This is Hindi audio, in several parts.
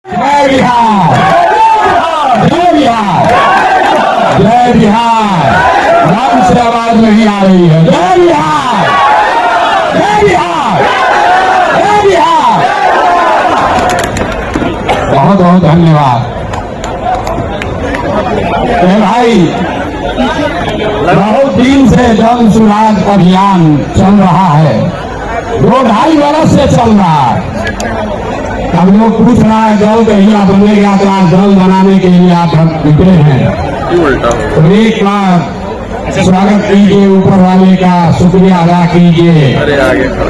जय बिहार, जय बिहार, जय बिहार। नाम से आवाज नहीं आ रही है। जय बिहार, जय बिहार, जय बिहार। बहुत बहुत धन्यवाद। भाई, बहुत दिन से जन सुराज अभियान चल रहा है, 2-2.5 वर्ष से चल रहा है। हम लोग पूछ रहा है जल कहीं आप बनेगा तो आज जल बनाने के लिए आप निकले हैं। तो एक बार स्वागत कीजिए, ऊपर वाले का शुक्रिया अदा कीजिए।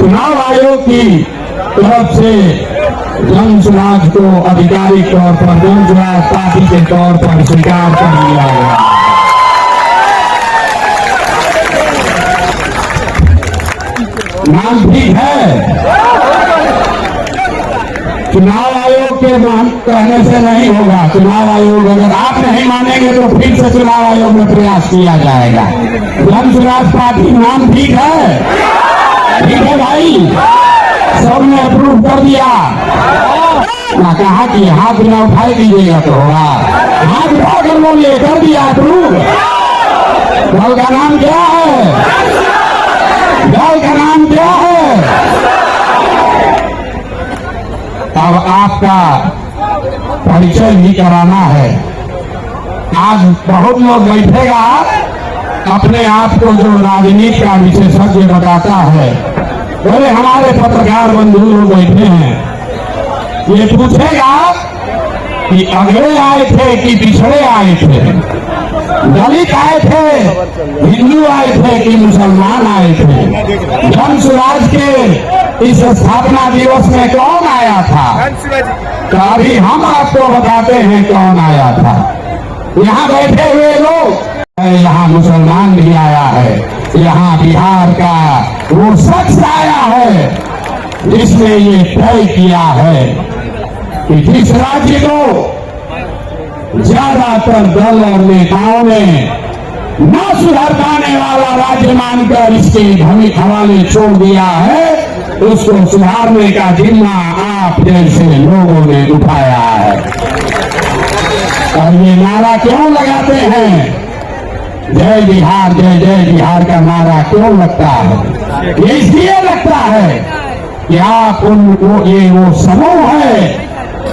चुनाव आयोग की तरफ से जन सुराज को आधिकारिक तौर पर जन सुराज पार्टी के तौर पर स्वीकार कर लिया गया। नाम ठीक है। चुनाव आयोग के कहने से नहीं होगा। चुनाव आयोग अगर आप नहीं मानेंगे तो फिर से चुनाव आयोग में प्रयास किया जाएगा। जन सुराज पार्टी नाम ठीक है, ठीक है भाई, सबने अप्रूव कर दिया ना। कहा कि हाथ बिना उठाई दीजिएगा तो होगा। हाथ उठाकर बोलिए कर दिया अप्रूव। दल का नाम क्या है? दल का नाम क्या है? अब आपका परिचय भी कराना है। आज बहुत लोग बैठेगा अपने आप को जो राजनीति का विशेषज्ञ बताता है। बोले हमारे पत्रकार बंधु लोग बैठे हैं, ये पूछेगा कि अगड़े आए थे कि पिछड़े आए थे, दलित आए थे, हिंदू आए थे कि मुसलमान आए थे। जन सुराज के इस स्थापना दिवस में कौन आया था? तो अभी हम आपको बताते हैं कौन आया था। यहाँ बैठे हुए लोग, यहाँ मुसलमान भी आया है, यहाँ बिहार का वो शख्स आया है जिसने ये तय किया है कि जिस राज्य को ज्यादातर दल और नेताओं ने न सुधर पाने वाला राज्य मानकर इसके हवाले छोड़ दिया है, उसको सुधारने का जिम्मा आप जैसे लोगों ने उठाया है। और ये नारा क्यों लगाते हैं? जय बिहार, जय जय बिहार का नारा क्यों लगता है? ये इसलिए लगता है कि आप उनको, ये वो समूह है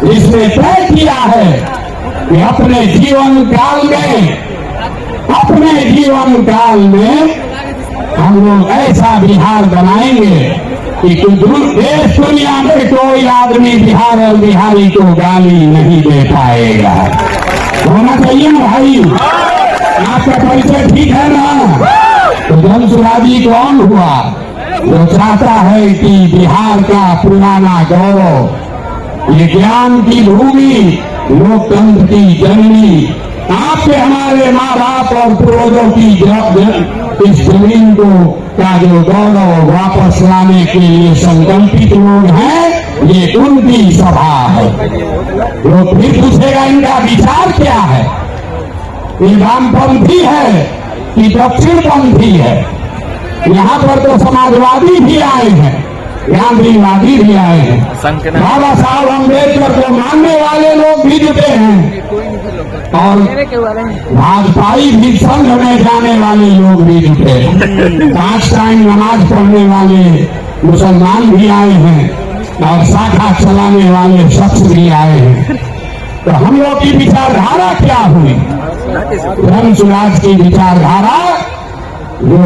जिसने तय किया है कि अपने जीवन काल में हम लोग ऐसा बिहार बनाएंगे कि देश दुनिया में कोई आदमी बिहार और बिहारी को गाली नहीं दे पाएगा। होना चाहिए ना भाई? आपका परिचय ठीक है ना? तो जन सुराजी कौन हुआ? जो चाहता है कि बिहार का पुराना गौरव, ये ज्ञान की भूमि, लोकतंत्र की जननी, आपके हमारे माँ बाप और पूर्वजों की इस जमीन को का जो गौरव वापस लाने के लिए संकल्पित लोग हैं, ये उनकी सभा है। लोग फिर पूछेगा इनका विचार क्या है? ये वामपंथी है कि दक्षिणपंथी है? यहाँ पर तो समाजवादी भी आए हैं, गांधीवादी भी आए हैं, बाबा साहब अम्बेडकर को मानने वाले लोग भी जुटे हैं, और भाजपाई भी संघ में जाने वाले लोग भी जुटे हैं। 5 टाइम नमाज पढ़ने वाले मुसलमान भी आए हैं और शाखा चलाने वाले शख्स भी आए हैं। तो हम लोग की विचारधारा क्या हुई? जन सुराज की विचारधारा जो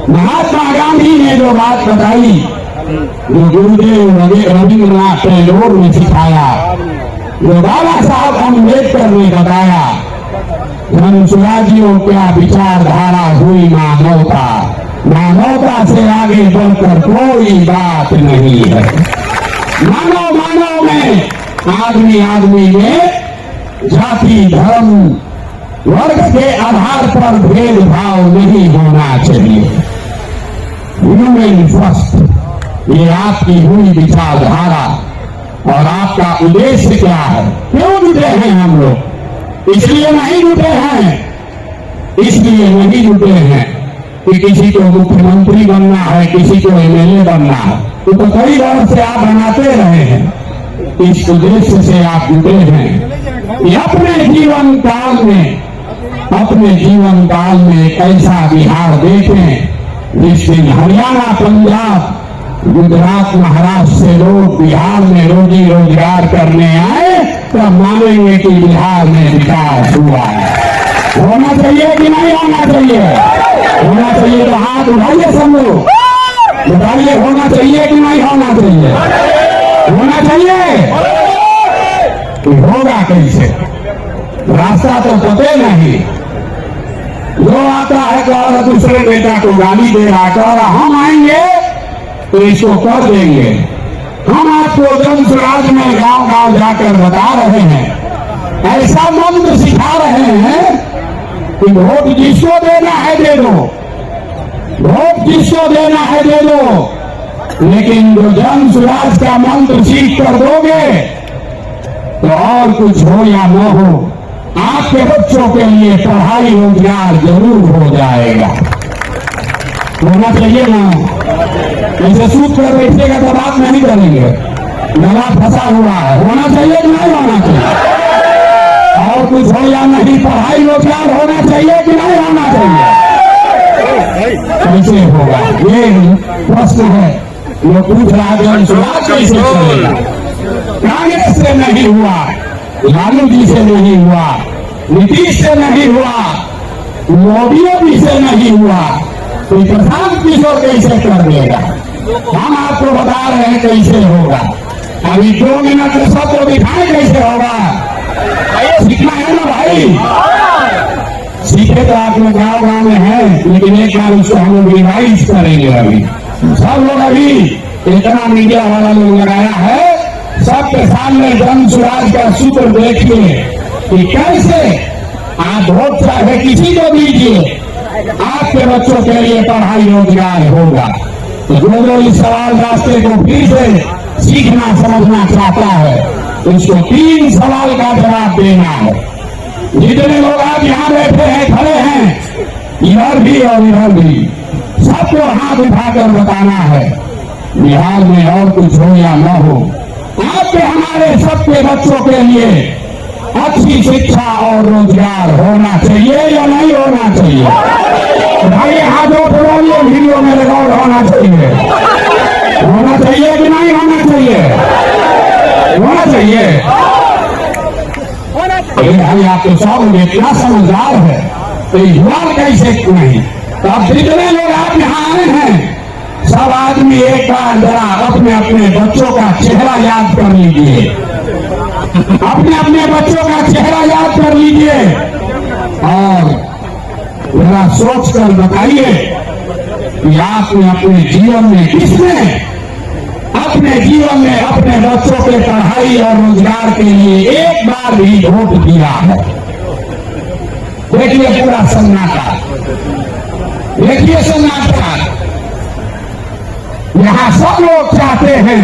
महात्मा गांधी ने जो बात बताई, जो गुरुदेव रविंद्रनाथ टैगोर ने सिखाया, जो बाबा साहब अम्बेडकर ने बताया, जन सुराजियों क्या विचारधारा हुई? मानवता। मानवता से आगे बढ़कर कोई बात नहीं है। मानव में, आदमी में जाति, धर्म, वर्ग के आधार पर भेदभाव नहीं होना चाहिए। ह्यूमन फर्स्ट, ये आपकी हुई विचारधारा। और आपका उद्देश्य क्या है? क्यों जुटे हैं हम लोग? इसलिए नहीं जुटे हैं कि किसी को मुख्यमंत्री बनना है, किसी को एमएलए बनना है। तो कई बार से आप बनाते रहे हैं। इस उद्देश्य से आप जुटे हैं कि अपने जीवन काल में एक ऐसा बिहार देखें जिस दिन हरियाणा, पंजाब, गुजरात, महाराष्ट्र से लोग बिहार में रोजी रोजगार करने आए तो मानेंगे कि बिहार में विकास हुआ है। होना चाहिए कि नहीं होना चाहिए? होना चाहिए तो हाथ उठाइए सब लोग, बताइए होना चाहिए कि नहीं होना चाहिए? होना चाहिए। तो होगा कैसे? रास्ता तो पते नहीं। जो आता है कह दूसरे नेता को गाली दे रहा, कह रहा हम आएंगे तो इसको कर देंगे। हम आपको जन स्वराज में गांव गांव जाकर बता रहे हैं, ऐसा मंत्र सिखा रहे हैं कि वोट जिसको देना है दे दो, वोट जिसको देना है दे दो, लेकिन जो जन स्वराज का मंत्र सीख कर दोगे तो और कुछ हो या न हो, आपके बच्चों के लिए पढ़ाई रोजगार जरूर हो जाएगा। होना चाहिए ना? ऐसे सूट कर बैठेगा तो बात नहीं करेंगे, गला फंसा हुआ है। होना चाहिए कि नहीं होना चाहिए? और कुछ हो या नहीं, पढ़ाई रोजगार होना चाहिए कि नहीं होना चाहिए? कैसे होगा ये प्रश्न है। वो पूछ रहा है स्वराज कैसे चलेगा? कांग्रेस से नहीं हुआ, लालू जी से नहीं हुआ, नीतीश से नहीं हुआ, मोदी जी से नहीं हुआ, तो प्रशांत किशोर कैसे कर देगा? हम आपको बता रहे हैं कैसे होगा। अभी 2 मिनट में सबको दिखाए कैसे होगा। सीखना है ना भाई? सीखे तो आप लोग गाँव गाँव में हैं, लेकिन एक बार उसको हम लोग रिवाइज करेंगे। अभी सब लोग अभी इतना मीडिया वाला लोग लगाया है, सबके सामने जन स्वराज का सूत्र देखिए कि कैसे आप वोट चाहे किसी को दीजिए, आपके बच्चों के लिए पढ़ाई रोजगार होगा। तो जो इस सवाल रास्ते को फिर से सीखना समझना चाहता है, उसको 3 सवाल का जवाब देना है। जितने लोग आप यहाँ बैठे हैं, खड़े हैं, इधर भी और इधर भी, सबको हाथ उठाकर बताना है बिहार में और कुछ हो या न हो, आपके हमारे सबके बच्चों के लिए अच्छी शिक्षा और रोजगार होना चाहिए या नहीं होना चाहिए? भाई हाथों से बोलिए, वीडियो में रिकॉर्ड होना चाहिए। होना चाहिए कि नहीं होना चाहिए? होना चाहिए। अरे भाई आप तो सब इतना समझदार है, तो युवा कैसे नहीं? तो अब जितने लोग आप यहाँ आए हैं, सब आदमी एक बार जरा अपने अपने बच्चों का चेहरा याद कर लीजिए, अपने अपने बच्चों का चेहरा याद कर लीजिए और जरा सोच कर बताइए कि आपने अपने जीवन में किसने अपने जीवन में अपने बच्चों के पढ़ाई और रोजगार के लिए एक बार भी वोट दिया है? देखिए पूरा सन्नाटा, देखिए सन्नाटा। यहाँ सब लोग चाहते हैं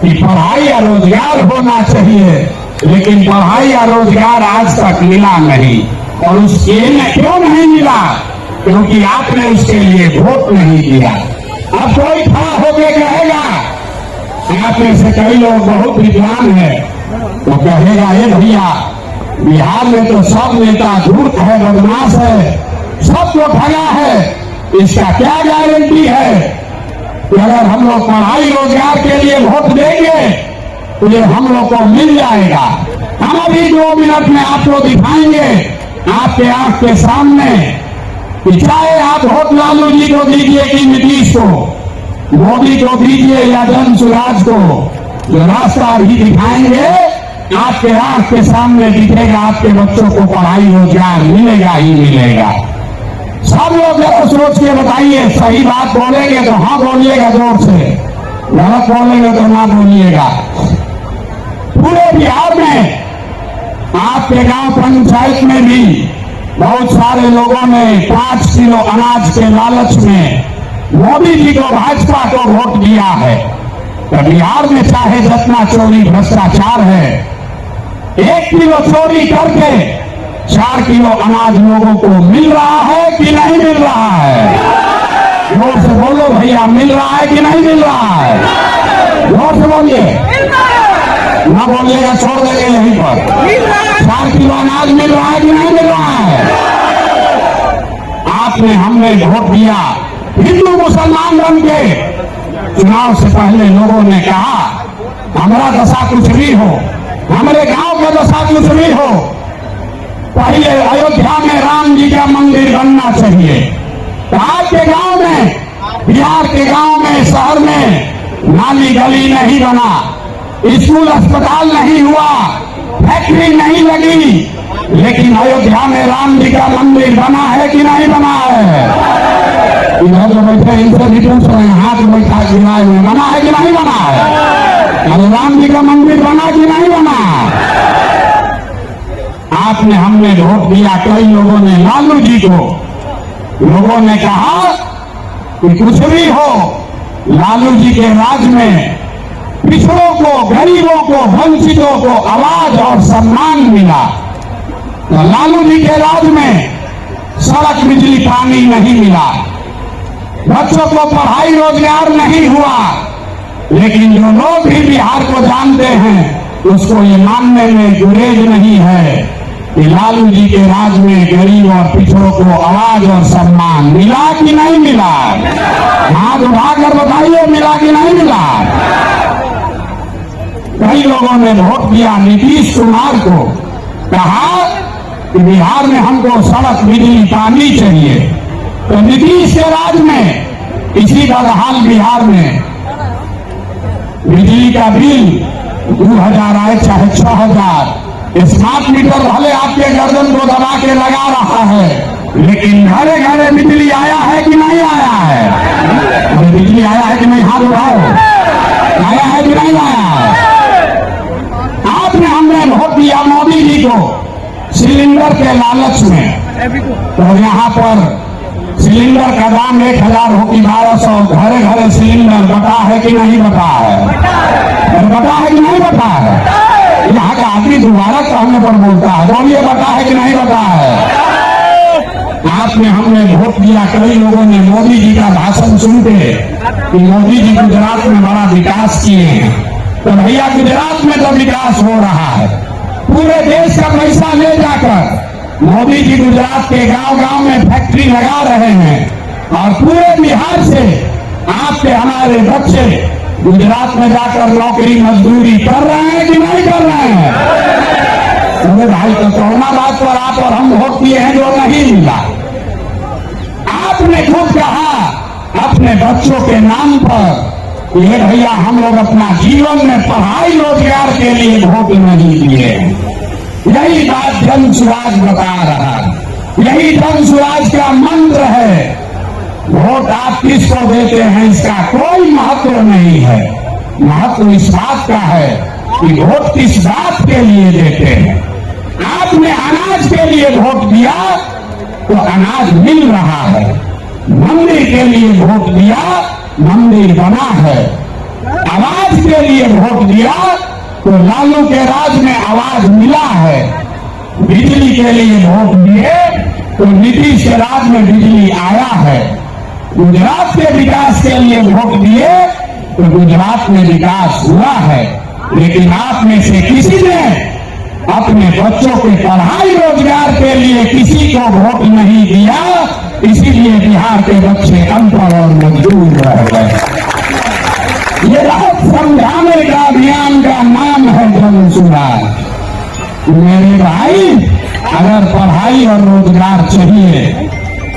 कि पढ़ाई या रोजगार होना चाहिए, लेकिन पढ़ाई या रोजगार आज तक मिला नहीं। और उसके क्यों नहीं मिला? क्योंकि आपने उसके लिए वोट नहीं दिया। अब कोई खड़ा होकर कहेगा, आप में से कई लोग बहुत विद्वान है, तो कहेगा ये भैया बिहार में तो सब नेता धूर्त है, बदमाश है, सबको ठगा है, इसका क्या गारंटी है कि अगर हम लोग पढ़ाई रोजगार के लिए वोट देंगे तो ये हम लोग को मिल जाएगा? हम अभी 2 मिनट में आपको दिखाएंगे आपके आंख के सामने कि चाहे आप वोट लालू जी को दीजिए कि नीतीश को, मोदी को दीजिए या जन स्वराज को, जो रास्ता भी दिखाएंगे आपके आंख के सामने दिखेगा, आपके बच्चों को पढ़ाई रोजगार मिलेगा ही मिलेगा। सब लोग जरा सोच के बताइए, सही बात बोलेंगे तो हाँ बोलिएगा जोर से, गलत बोलेंगे तो ना बोलिएगा। पूरे बिहार में आपके गांव पंचायत में भी बहुत सारे लोगों ने 5 किलो अनाज के लालच में मोदी जी को, भाजपा को वोट दिया है। तो बिहार में चाहे जितना चोरी भ्रष्टाचार है, 1 किलो चोरी करके 4 किलो अनाज लोगों को मिल रहा है कि नहीं मिल रहा है? जोर से बोलो भैया, मिल रहा है कि नहीं मिल रहा है? जोर से बोलिए। ना बोलिएगा, छोड़ देंगे यहीं पर। 4 किलो अनाज मिल रहा है कि नहीं मिल रहा है? आपने हमने वोट दिया हिंदू मुसलमान बन के। चुनाव से पहले लोगों ने कहा हमारा दशा कुछ भी हो, हमारे गांव का दशा कुछ भी हो, पहले अयोध्या में राम जी का मंदिर बनना चाहिए। तो आपके गांव में, बिहार के गांव में, शहर में नाली गली नहीं बना, स्कूल अस्पताल नहीं हुआ, फैक्ट्री नहीं लगी, लेकिन अयोध्या में राम जी का मंदिर बना है कि नहीं बना है? इधर जो बैठे इनसे भी पूछ रहे हैं, हाथ बैठा गिराए हुए, बना है कि नहीं बना है? अरे राम जी का मंदिर बना कि नहीं बना? आपने हमने वोट दिया, कई लोगों ने लालू जी को, लोगों ने कहा कि कुछ भी हो, लालू जी के राज में पिछड़ों को, गरीबों को, वंचितों को आवाज और सम्मान मिला। तो लालू जी के राज में सड़क, बिजली, पानी नहीं मिला, बच्चों को पढ़ाई रोजगार नहीं हुआ। लेकिन जो लोग भी बिहार को जानते हैं उसको ये मानने में गुरेज नहीं है कि लालू जी के राज में गरीब और पिछड़ों को आवाज और सम्मान मिला कि नहीं मिला? हाथ उठाकर बताइए, मिला कि नहीं मिला? कई लोगों ने वोट दिया नीतीश कुमार को, कहा कि बिहार में हमको सड़क, बिजली, पानी चाहिए। तो नीतीश के राज में इसी का हाल बिहार में बिजली का बिल 2000 आए चाहे 6000, स्मार्ट मीटर भले आपके गर्दन को दबा के लगा रहा है, लेकिन घरे घरे बिजली आया है कि नहीं आया है? अरे बिजली आया है कि नहीं? हाथ उठाओ, आया है कि नहीं आया है? आपने हमने वोट दिया मोदी जी को सिलेंडर के लालच में। तो यहाँ पर सिलेंडर का दाम 1000 हो कि 1200, घरे घरे सिलेंडर बता है कि नहीं बता है? बता है कि नहीं बता है? यहाँ का आदमी दोबारा कहने पर बोलता है, बोलिए बता है कि नहीं बता है? आपने हमने वोट दिया, कई लोगों ने मोदी जी का भाषण सुनते कि मोदी जी गुजरात में बड़ा विकास किए हैं। तो भैया गुजरात में तो विकास हो रहा है, पूरे देश का पैसा ले जाकर मोदी जी गुजरात के गांव गांव में फैक्ट्री लगा रहे हैं, और पूरे बिहार से आपके हमारे बच्चे गुजरात में जाकर नौकरी मजदूरी कर रहे हैं कि नहीं कर रहे हैं? अरे भाई, तो कोरोना बात पर आप और हम वोट दिए हैं जो नहीं मिला। आपने खुद कहा अपने बच्चों के नाम पर, ये भैया हम लोग अपना जीवन में पढ़ाई रोजगार के लिए वोट नहीं दिए। यही बात जन स्वराज बता रहा है, यही जन स्वराज का मंत्र है। वोट आप किसको देते हैं इसका कोई महत्व नहीं है, महत्व इस बात का है कि वोट किस बात के लिए देते हैं। आपने अनाज के लिए वोट दिया तो अनाज मिल रहा है, मंदिर के लिए वोट दिया, मंदिर बना है, आवाज के लिए वोट दिया तो लालू के राज में आवाज मिला है, बिजली के लिए वोट दिए तो नीतीश के राज में बिजली आया है, गुजरात के विकास के लिए वोट दिए तो गुजरात में विकास हुआ है। लेकिन आप में से किसी ने अपने बच्चों के पढ़ाई रोजगार के लिए किसी को वोट नहीं दिया, इसीलिए बिहार के बच्चे अनपढ़ और मजदूर रह गए। ये रात समझाने का अभियान का नाम है जन सुराज। मेरे भाई, अगर पढ़ाई और रोजगार चाहिए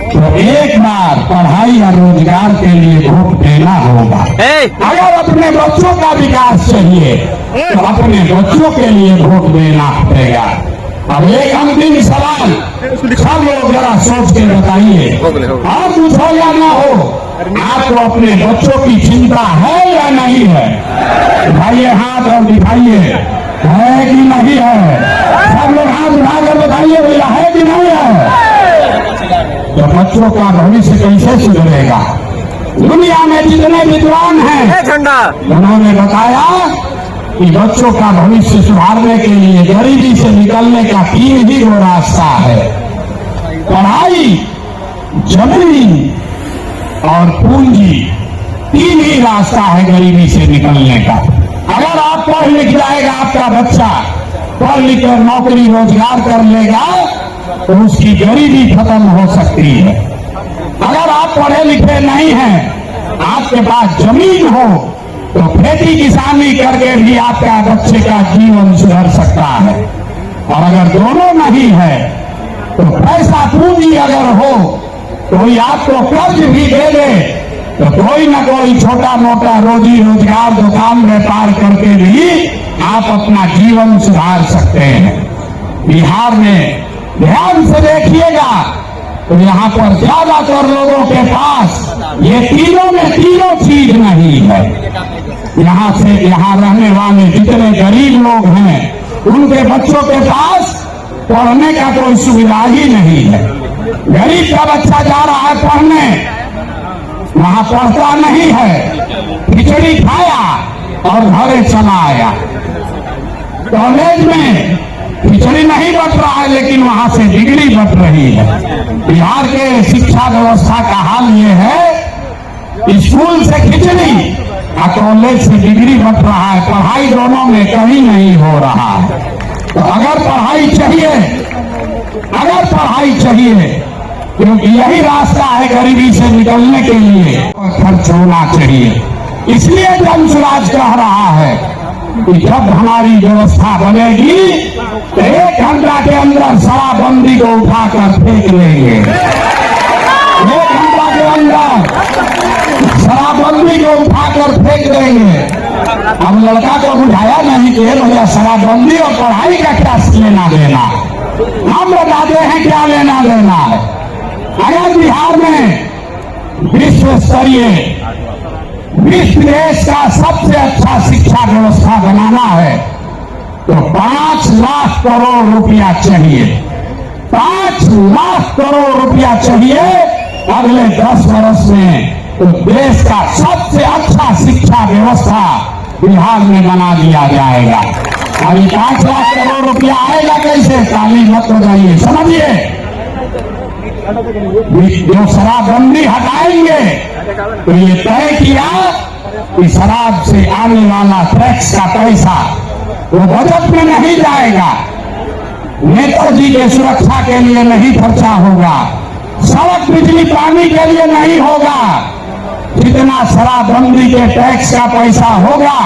तो एक बार पढ़ाई और रोजगार के लिए वोट देना होगा। अगर अपने बच्चों का विकास चाहिए तो अपने बच्चों के लिए वोट देना पड़ेगा। अब एक अंतिम सवाल सब लोग जरा सोच के बताइए, और कुछ हो या ना हो, आपको अपने बच्चों की चिंता है या नहीं है? उठाइए हाथ और दिखाइए, है कि नहीं है? सब लोग हाथ उठाकर बताइए भैया, है कि नहीं है? तो बच्चों का भविष्य कैसे सुधरेगा? दुनिया में जितने विद्वान हैं उन्होंने बताया कि बच्चों का भविष्य सुधारने के लिए गरीबी से निकलने का 3 ही वो रास्ता है, पढ़ाई, जमीन और पूंजी। 3 ही रास्ता है गरीबी से निकलने का। अगर आप पढ़ लिख जाएगा, आपका बच्चा पढ़ लिख कर नौकरी रोजगार कर लेगा तो उसकी गरीबी खत्म हो सकती है। अगर आप पढ़े लिखे नहीं हैं, आपके पास जमीन हो तो खेती किसानी करके भी आपका बच्चे का जीवन सुधर सकता है। और अगर दोनों नहीं है तो पैसा पूंजी अगर हो, कोई आपको कर्ज भी दे दे तो कोई न कोई छोटा मोटा रोजी रोजगार दुकान व्यापार करके भी आप अपना जीवन सुधार सकते हैं। बिहार में ध्यान से देखिएगा तो यहाँ पर ज्यादातर लोगों के पास ये तीनों में तीनों चीज नहीं है। यहाँ रहने वाले जितने गरीब लोग हैं उनके बच्चों के पास पढ़ने का कोई सुविधा ही नहीं है। गरीब का बच्चा जा रहा है पढ़ने, वहां पढ़ता नहीं है, खिचड़ी खाया और घरे चला आया। कॉलेज में खिचड़ी नहीं बट रहा है लेकिन वहां से डिग्री बट रही है। बिहार के शिक्षा व्यवस्था का हाल ये है, स्कूल से खिचड़ी और कॉलेज से डिग्री बट रहा है। पढ़ाई दोनों में कहीं नहीं हो रहा है। तो अगर पढ़ाई चाहिए क्योंकि यही रास्ता है गरीबी से निकलने के लिए, खर्च होना चाहिए। इसलिए जन स्वराज कह रहा है कि जब हमारी व्यवस्था बनेगी तो 1 घंटा के अंदर शराबबंदी को उठाकर फेंक लेंगे। 1 घंटा के अंदर शराबबंदी को उठाकर फेंक देंगे। अब लड़का को बुझाया नहीं कि भैया शराबबंदी और पढ़ाई का क्या लेना देना, हम बताते हैं क्या लेना देना है। अगर बिहार में विश्व देश का सबसे अच्छा शिक्षा व्यवस्था बनाना है तो 5 लाख करोड़ रुपया चाहिए। 5 लाख करोड़ रुपया चाहिए अगले 10 वर्ष में, तो देश का सबसे अच्छा शिक्षा व्यवस्था बिहार में बना दिया जाएगा। अभी 5 लाख करोड़ रुपया आएगा कैसे? काली मत हो जाइए, समझिए। जो शराबबंदी हटाएंगे तो ये तय किया कि शराब से आने वाला टैक्स का पैसा वो बजट में नहीं जाएगा, नेताजी के सुरक्षा के लिए नहीं खर्चा होगा, सड़क बिजली पानी के लिए नहीं होगा। जितना शराबबंदी के टैक्स का पैसा होगा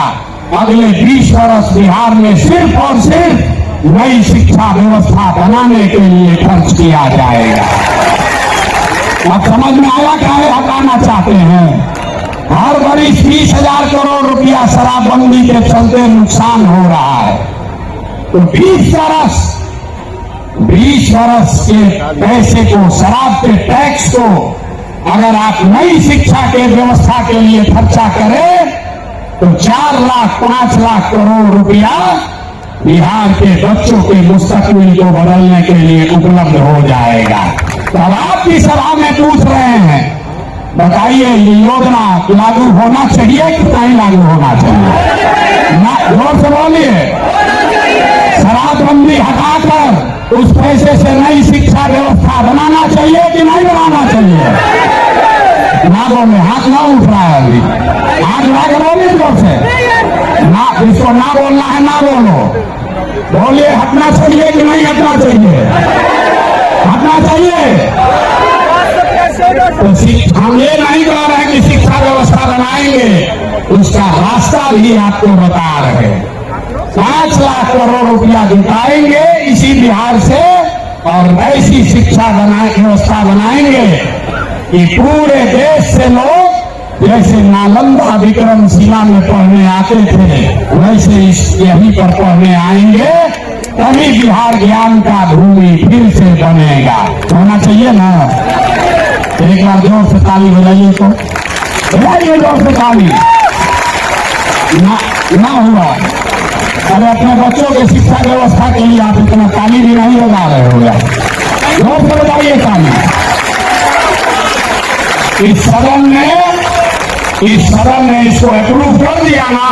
अगले 20 वर्ष बिहार में सिर्फ और सिर्फ नई शिक्षा व्यवस्था बनाने के लिए खर्च किया जाएगा। अब समझ में आया काहे हटाना चाहते हैं? हर वर्ष 20,000 करोड़ रुपया शराबबंदी के चलते नुकसान हो रहा है। तो 20 वर्ष के पैसे को, शराब के टैक्स को अगर आप नई शिक्षा के व्यवस्था के लिए खर्चा करें तो 4 लाख 5 लाख करोड़ रुपया बिहार के बच्चों के मुस्तकबिल को बदलने के लिए उपलब्ध हो जाएगा। तो अब आपकी सभा में पूछ रहे हैं, बताइए ये योजना लागू होना चाहिए कि नहीं लागू होना चाहिए? जोर से बोलिए। शराबबंदी हटाकर उस पैसे से नई शिक्षा व्यवस्था बनाना चाहिए कि नहीं बनाना चाहिए? ना बोले, हाथ ना उठ रहा है अभी, हाथ उठा के बोलिए जोर से। ना, जिसको ना बोलना है ना बोलो, बोलिए हटना चाहिए कि नहीं हटना चाहिए? हटना चाहिए। तो हम ये नहीं कह रहे कि शिक्षा व्यवस्था बनाएंगे, उसका रास्ता भी आपको बता रहे। 5 लाख करोड़ रुपया जुटाएंगे इसी बिहार से और ऐसी शिक्षा व्यवस्था बनाएंगे कि पूरे देश से लोग जैसे नालंदा विक्रमशिला में पढ़ने आते थे वैसे यहीं पर पढ़ने आएंगे, तभी बिहार ज्ञान का भूमि फिर से बनेगा। होना चाहिए ना? एक बार जोर से ताली बजाइए, तो बजाइए जोर से ताली। ना हुआ, अरे अपने बच्चों के शिक्षा व्यवस्था के लिए आप इतना ताली भी नहीं बजा रहे हो, जोर से बजाइए ताली। इस सदन ने इसको अप्रूव कर दिया ना,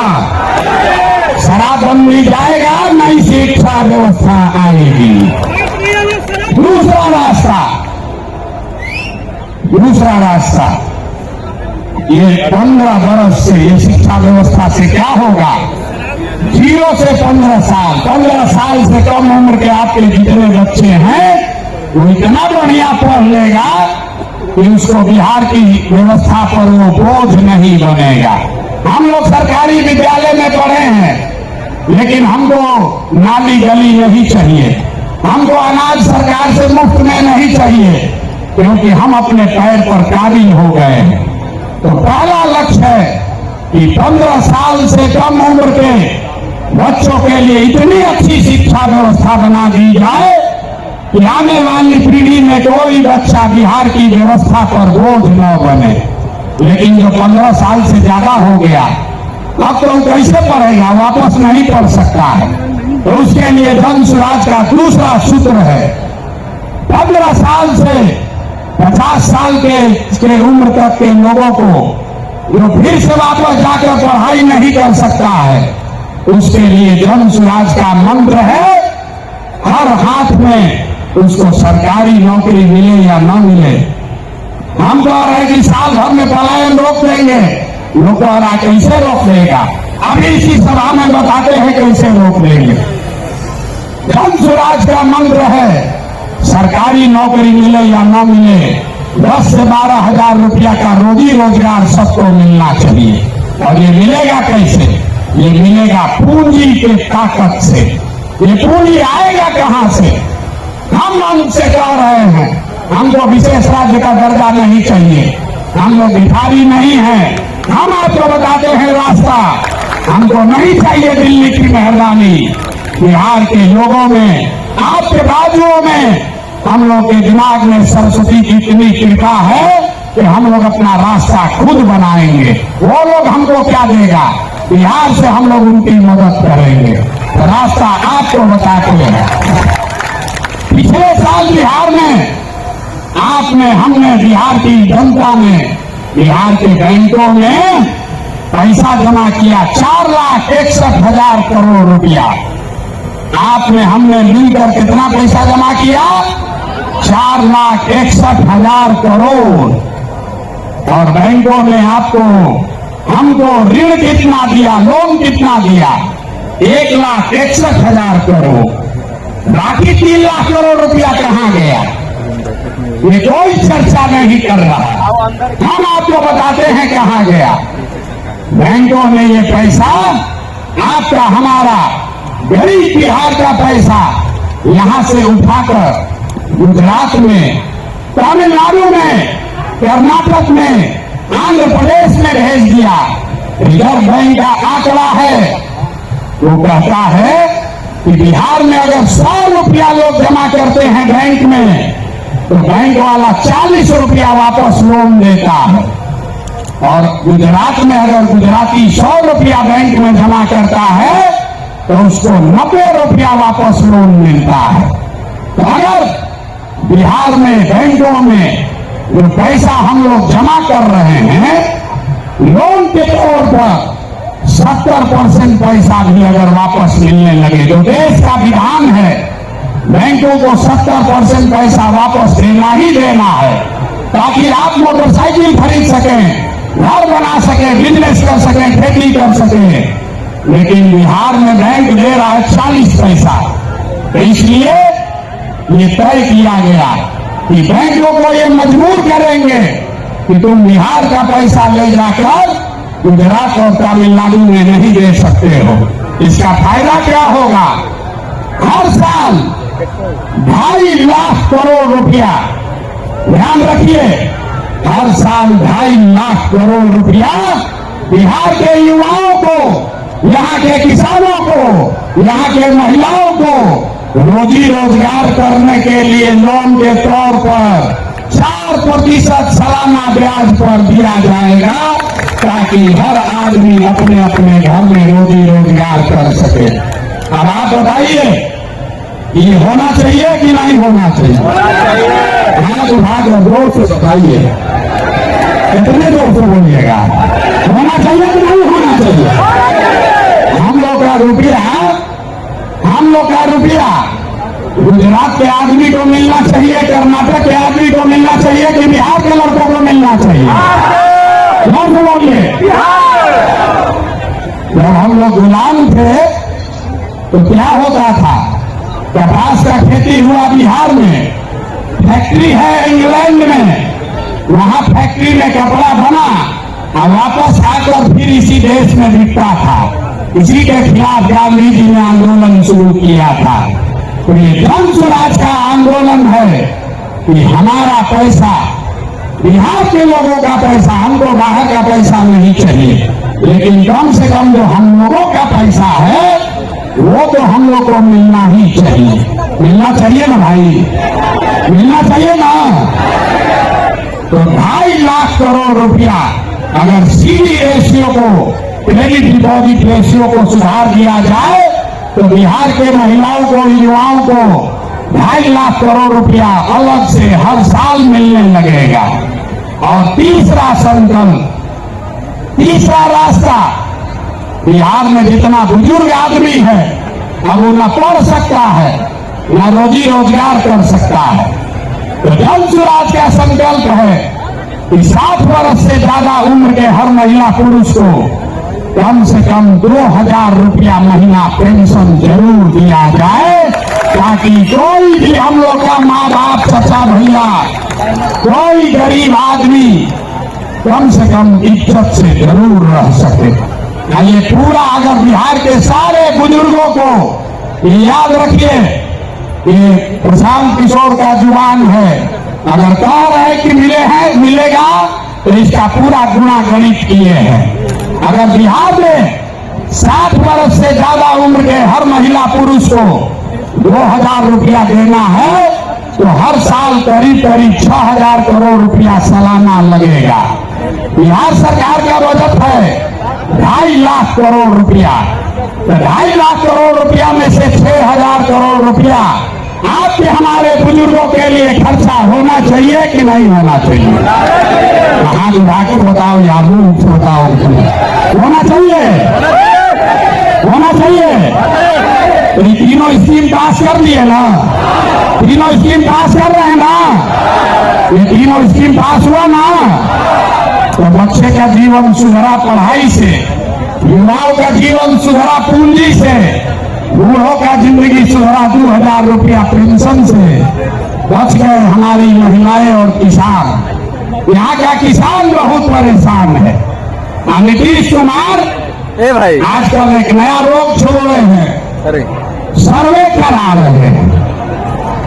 शराबबंदी जाएगा, नई शिक्षा व्यवस्था आएगी। दूसरा रास्ता ये 15 वर्ष से ये शिक्षा व्यवस्था से क्या होगा? 0 से 15 साल, 15 साल से कम उम्र के आपके जितने बच्चे हैं वो इतना बढ़िया पढ़ लेगा कि उसको बिहार की व्यवस्था पर वो बोझ नहीं बनेगा। हम लोग सरकारी विद्यालय में पढ़े हैं, लेकिन हमको नाली गली नहीं चाहिए, हमको अनाज सरकार से मुफ्त में नहीं चाहिए, क्योंकि हम अपने पैर पर काबिल हो गए हैं। तो पहला लक्ष्य है कि 15 साल से कम उम्र के बच्चों के लिए इतनी अच्छी शिक्षा व्यवस्था बना दी जाए कि आने वाली पीढ़ी में कोई बच्चा बिहार की व्यवस्था पर बोझ न बने। लेकिन जो 15 साल से ज्यादा हो गया, अब तो कैसे पढ़ेगा, वापस नहीं पढ़ सकता है। तो उसके लिए जन स्वराज का दूसरा सूत्र है, 15 साल से 50 साल के उम्र तक के लोगों को जो फिर से वापस जाकर पढ़ाई नहीं कर सकता है, उसके लिए जन स्वराज का मंत्र है, हर हाथ में उसको सरकारी नौकरी मिले या न मिले। हम कह रहे हैं कि साल भर में पलायन रोक देंगे, लोग कह रहा कैसे रोक देगा, अभी इसी सभा में बताते हैं कैसे रोक देंगे। जन स्वराज का मंत्र है, सरकारी नौकरी मिले या न मिले, 10 से 12 हजार रुपया का रोजी रोजगार सबको मिलना चाहिए। और ये मिलेगा कैसे? ये मिलेगा पूंजी के ताकत से। ये पूंजी आएगा कहां से? हम उनसे कह रहे हैं, हमको विशेष राज्य का दर्जा नहीं चाहिए, हम लोग भिखारी नहीं हैं, हम आपको बताते हैं रास्ता। हमको नहीं चाहिए दिल्ली की मेहरबानी, बिहार के लोगों में, आपके बाजुओं में, हम लोग के दिमाग में सरस्वती की इतनी कृपा है कि हम लोग अपना रास्ता खुद बनाएंगे। वो लोग हमको क्या देगा? बिहार से हम लोग उनकी मदद करेंगे। तो रास्ता आपको बताते हैं। पिछले साल बिहार में हमने बिहार की जनता में, बिहार के बैंकों में पैसा जमा किया 4,61,000 करोड़ रुपया। हमने मिलकर कितना पैसा जमा किया? 4,61,000 करोड़। और बैंकों ने हमको ऋण कितना दिया, लोन कितना दिया? 1,61,000 करोड़। बाकी 3 लाख करोड़ रुपया कहां गया? ये कोई चर्चा नहीं कर रहा। हम आपको बताते हैं कहां गया। बैंकों ने ये पैसा, आपका हमारा गरीब बिहार का पैसा यहां से उठाकर गुजरात में, तमिलनाडु में, कर्नाटक में, आंध्र प्रदेश में भेज दिया। रिजर्व बैंक का आंकड़ा है, वो कहता है कि बिहार में अगर 100 रुपया लोग जमा करते हैं बैंक में, तो बैंक वाला 40 रुपया वापस लोन देता है। और गुजरात में अगर गुजराती 100 रुपया बैंक में जमा करता है, तो उसको 90 रुपया वापस लोन मिलता है। तो अगर बिहार में बैंकों में जो पैसा हम लोग जमा कर रहे हैं, लोन के तौर पर 70% पैसा भी अगर वापस मिलने लगे, जो देश का विधान है, बैंकों को 70% पैसा वापस देना ही देना है, ताकि आप मोटरसाइकिल खरीद सकें, घर बना सकें, बिजनेस कर सकें, खेती कर सकें। लेकिन बिहार में बैंक दे रहा है 40 पैसा। तो इसलिए ये तय किया गया कि बैंकों को ये मजबूर करेंगे कि तुम बिहार का पैसा ले जाकर गुजरात और तमिलनाडु में नहीं दे सकते हो। इसका फायदा क्या होगा? हर साल 2.5 लाख करोड़ रुपया, ध्यान रखिए, हर साल 2.5 लाख करोड़ रुपया बिहार के युवाओं को, यहाँ के किसानों को, यहाँ के महिलाओं को रोजी रोजगार करने के लिए लोन के तौर पर 4% सालाना ब्याज पर दिया जाएगा, ताकि हर आदमी अपने अपने घर में रोजी रोजगार कर सके। अब आप बताइए, ये होना चाहिए कि नहीं होना चाहिए? हाथ उठाकर जोर से बताइए, कितने जोर से बोलिएगा? होना चाहिए कि नहीं होना चाहिए? हम लोग का रुपया गुजरात के आदमी को मिलना चाहिए, कर्नाटक के आदमी को मिलना चाहिए कि बिहार के लड़कों को मिलना चाहिए? बोलिए। जब हम लोग गुलाम थे तो क्या होता था, कपास का खेती हुआ बिहार में, फैक्ट्री है इंग्लैंड में, वहां फैक्ट्री में कपड़ा बना और वापस आकर फिर इसी देश में बिकता था। इसी के खिलाफ गांधी जी ने आंदोलन शुरू किया था। तो ये जन स्वराज का आंदोलन है कि हमारा पैसा, बिहार के लोगों का पैसा, हमको बाहर का पैसा नहीं चाहिए, लेकिन कम से कम जो हम लोगों का पैसा है वो तो हम लोग को मिलना ही चाहिए। मिलना चाहिए ना भाई, मिलना चाहिए ना। तो 2.5 लाख करोड़ रुपया अगर सीडी रेशियो को, क्रेडिट डिपॉजिट रेशियो को सुधार दिया जाए तो बिहार के महिलाओं को, युवाओं को 2.5 लाख करोड़ रुपया अलग से हर साल मिलने लगेगा। और तीसरा संकल्प, तीसरा रास्ता, बिहार में जितना बुजुर्ग आदमी है अब वो न पढ़ सकता है न रोजी रोजगार कर सकता है। तो जन स्वराज का संकल्प है कि 60 वर्ष से ज्यादा उम्र के हर महिला पुरुष को कम से कम 2,000 रुपया महीना पेंशन जरूर दिया जाए, ताकि कोई भी हम लोग का माँ बाप, चाचा भैया, कोई गरीब आदमी कम से कम इज्जत से जरूर रह सके। ये पूरा अगर बिहार के सारे बुजुर्गों को याद रखिए, ये प्रशांत किशोर का जुबान है, अगर कह रहे कि मिलेगा तो इसका पूरा गुणा गणित किए हैं। अगर बिहार में 60 वर्ष से ज्यादा उम्र के हर महिला पुरुष को 2,000 रुपया देना है तो हर साल करीब 6,000 करोड़ रुपया सालाना लगेगा। बिहार सरकार का बजट है 2.5 लाख करोड़ रुपया, तो 2.5 लाख करोड़ रुपया में से 6,000 करोड़ रुपया आपके हमारे बुजुर्गों के लिए खर्चा होना चाहिए कि नहीं होना चाहिए? हाथ उठा के बताओ या मुंह से बताओ, होना चाहिए, होना चाहिए। तो ये तीनों स्कीम पास कर दिए ना, तीनों स्कीम पास कर रहे हैं ना, ये तीनों स्कीम पास हुआ ना, तो बच्चे का जीवन सुधरा पढ़ाई से, युवाओं का जीवन सुधरा पूंजी से, बूढ़ों का जिंदगी सुधरा 2,000 रुपया पेंशन से, बच गए हमारी महिलाएं और किसान। यहाँ का किसान बहुत परेशान है। नीतीश कुमार भाई आजकल एक नया रोग छोड़ रहे हैं, सर्वे करा रहे हैं,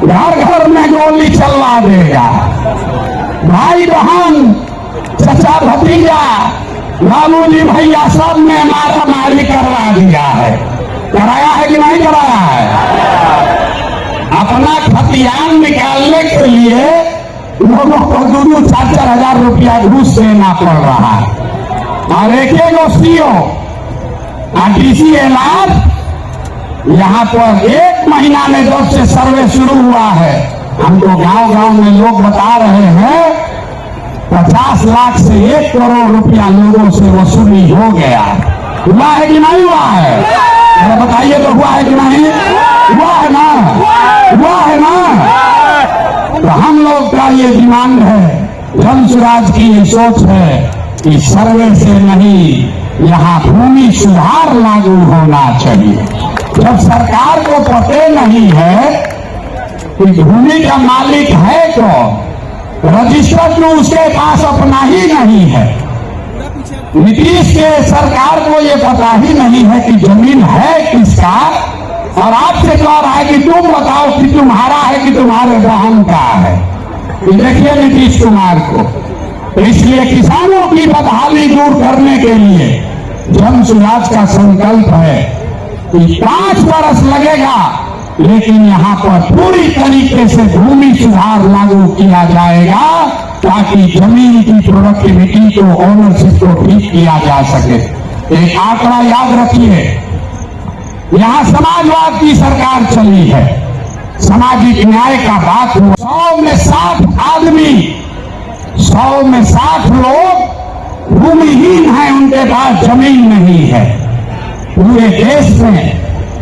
घर घर में गोली चलवा देगा, भाई बहन, चाचा भतीजा, बाबूजी भैया सब ने मारा मारी करवा दिया है। कराया है कि नहीं कराया है? अपना खतियान निकालने के लिए लोगों को 2-4 हजार रुपया घूस देना पड़ रहा है। और एक सीओ डीसी एलान, यहाँ पर 1 महीना में जब से सर्वे शुरू हुआ है, हमको गांव गांव में लोग बता रहे हैं 50 लाख से 1 करोड़ रुपया लोगों से वसूली हो गया। हुआ है कि नहीं हुआ है? बताइए तो हुआ है कि नहीं? हुआ है ना, हुआ है ना। तो हम लोग का ये डिमांड है, जन स्वराज की ये सोच है कि सर्वे से नहीं, यहाँ भूमि सुधार लागू होना चाहिए। जब सरकार को पता नहीं है कि भूमि का मालिक है कौन, रजिस्टर तो उसके पास अपना ही नहीं है। नीतीश के सरकार को ये पता ही नहीं है कि जमीन है किसका, और आपसे कह रहा है कि तुम बताओ कि तुम्हारा है कि तुम्हारे बहन का है। देखिए नीतीश कुमार को, तो इसलिए किसानों की बदहाली दूर करने के लिए जन स्वराज का संकल्प है कि 5 वर्ष लगेगा, लेकिन यहाँ पर पूरी तरीके से भूमि सुधार लागू किया जाएगा, ताकि जमीन की प्रोडक्टिविटी को, ओनरशिप को ठीक किया जा सके। एक आंकड़ा याद रखिए, यहाँ समाजवाद की सरकार चली है, सामाजिक न्याय का बात हुआ, 100 में 60 आदमी, 100 में 60 लोग भूमिहीन हैं, उनके पास जमीन नहीं है। पूरे देश में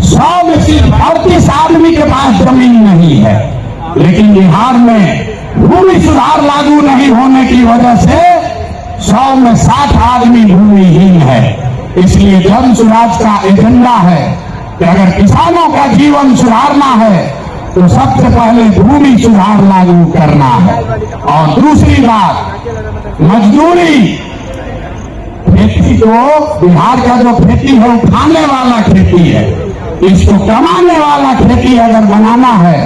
100 में सिर्फ 38 आदमी के पास जमीन नहीं है, लेकिन बिहार में भूमि सुधार लागू नहीं होने की वजह से 100 में 60 आदमी भूमिहीन है। इसलिए जन स्वराज का एजेंडा है कि अगर किसानों का जीवन सुधारना है तो सबसे पहले भूमि सुधार लागू करना है। और दूसरी बात, मजदूरी। खेती तो बिहार का जो खेती है वो खाने वाला खेती है, इसको कमाने वाला खेती अगर बनाना है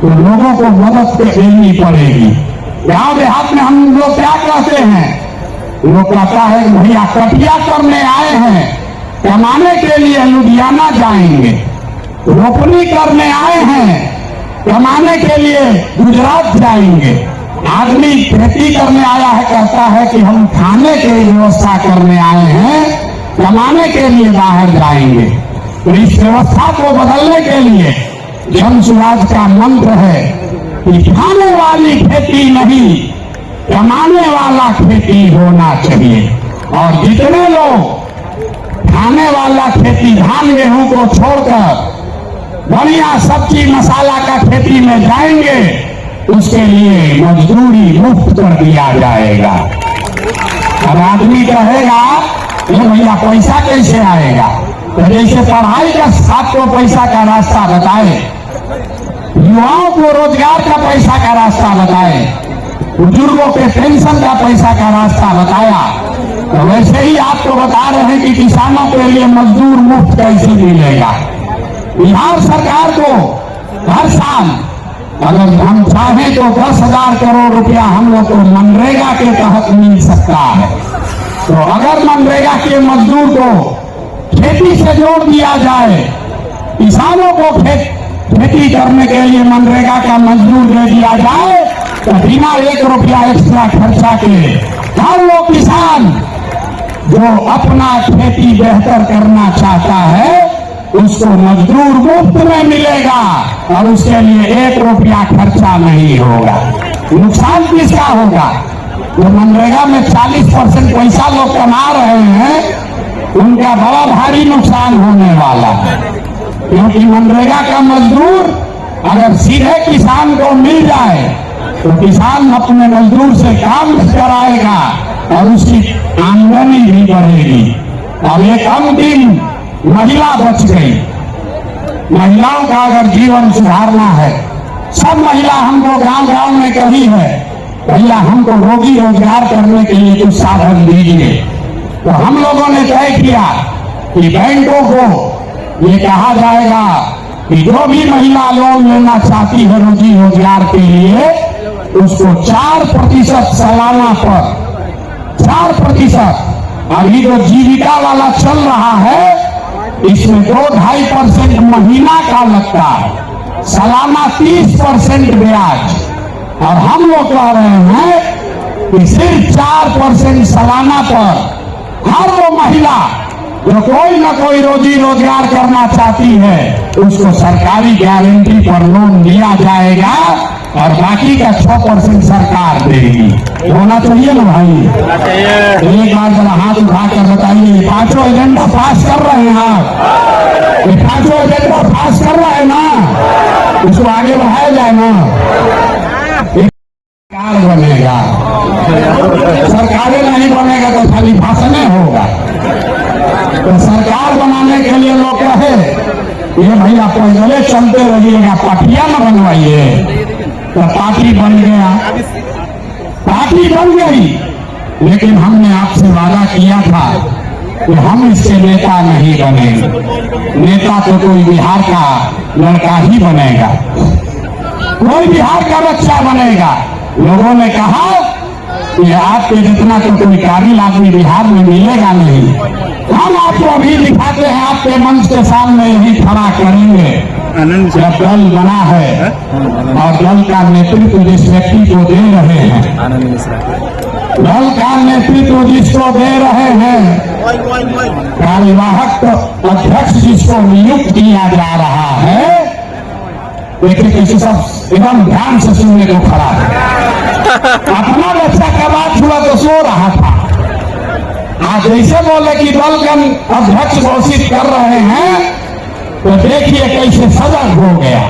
तो लोगों को मदद देनी पड़ेगी। गांव देहात में हम लोग क्या कहते हैं, लोग कहता है कि भैया कटिया करने आए हैं, कमाने के लिए लुधियाना जाएंगे, रोपनी करने आए हैं, कमाने के लिए गुजरात जाएंगे। आदमी खेती करने आया है, कहता है कि हम खाने की व्यवस्था करने आए हैं, कमाने के लिए बाहर जाएंगे। तो इस व्यवस्था को बदलने के लिए जन स्वराज का मंत्र है कि खाने वाली खेती नहीं, कमाने वाला खेती होना चाहिए। और जितने लोग खाने वाला खेती धान गेहूं को छोड़कर बढ़िया सब्जी मसाला का खेती में जाएंगे, उसके लिए मजदूरी मुफ्त कर दिया जाएगा। अब आदमी कहेगा ये भैया पैसा कैसे आएगा, तो जैसे पढ़ाई का आपको पैसा का रास्ता बताए, युवाओं को रोजगार का पैसा का रास्ता बताए, बुजुर्गों के पेंशन का पैसा का रास्ता बताया, तो वैसे ही आपको बता रहे हैं कि किसानों के लिए मजदूर मुफ्त कैसे मिलेगा। बिहार सरकार को हर साल अगर हम चाहें तो 10,000 करोड़ रुपया हम लोग को मनरेगा के तहत मिल सकता है। तो अगर मनरेगा के मजदूर को खेती से जोड़ दिया जाए, किसानों को खेती करने के लिए मनरेगा का मजदूर दे दिया जाए, तो बिना 1 रुपया एक्स्ट्रा खर्चा के हर वो किसान जो अपना खेती बेहतर करना चाहता है उसको मजदूर मुफ्त में मिलेगा और उसके लिए 1 रुपया खर्चा नहीं होगा। नुकसान किसका होगा, जो मनरेगा में 40% पैसा लोग कमा रहे हैं उनका बड़ा भारी नुकसान होने वाला है। क्योंकि मनरेगा का मजदूर अगर सीधे किसान को मिल जाए तो किसान अपने मजदूर से काम कराएगा और उसकी आमदनी भी बढ़ेगी। और एक अंतिम महिला बच गई। महिलाओं का अगर जीवन सुधारना है, सब महिला हमको गांव गांव में कही है भैया हमको रोजी रोजगार करने के लिए कुछ साधन दीजिए। तो हम लोगों ने तय किया कि बैंकों को ये कहा जाएगा कि जो भी महिला लोन लेना चाहती है रोजी रोजगार के लिए उसको 4% सालाना पर 4%। अभी जो जीविका वाला चल रहा है इसमें 2-2.5% महीना का लगता है, सालाना 30% ब्याज। और हम लोग कह रहे हैं कि सिर्फ 4% सालाना पर हर वो महिला जो कोई न कोई रोजी रोजगार करना चाहती है उसको सरकारी गारंटी पर लोन दिया जाएगा और बाकी का 6% सरकार देगी। होना चाहिए ना भाई? एक बार जरा हाथ उठाकर बताइए, 5 एजेंडा पास कर रहे हैं आप? ये 5 एजेंडा पास कर रहे हैं ना, उसको आगे बढ़ाया जाए ना। सरकार बनेगा, सरकारें नहीं बनेगा तो खाली भाषण होगा। तो सरकार बनाने के लिए लोग कहे ये भैया पैदल चलते रहिएगा, पार्टियां न बनवाइए। तो पार्टी बन गया, पार्टी बन गई, लेकिन हमने आपसे वादा किया था कि हम इसके नेता नहीं बनेंगे। नेता तो कोई बिहार का लड़का ही बनेगा, कोई बिहार का बच्चा बनेगा। लोगों ने कहा कि आपके जितना तो कोई काबिल आदमी बिहार में मिलेगा नहीं। हम आपको अभी दिखाते हैं, आपके मंच के सामने यही खड़ा करेंगे। जब दल बना है और दल का नेतृत्व जिस व्यक्ति को दे रहे हैं, दल का नेतृत्व जिसको दे रहे हैं, कार्यवाहक अध्यक्ष जिसको नियुक्त किया जा रहा है, देखिए कैसे सब एकदम ध्यान से सुनने को खड़ा है। अपना बच्चा का बात हुआ तो सो रहा था, आज जैसे बोले कि दल का अध्यक्ष घोषित कर रहे हैं तो देखिए कैसे सजग हो गया।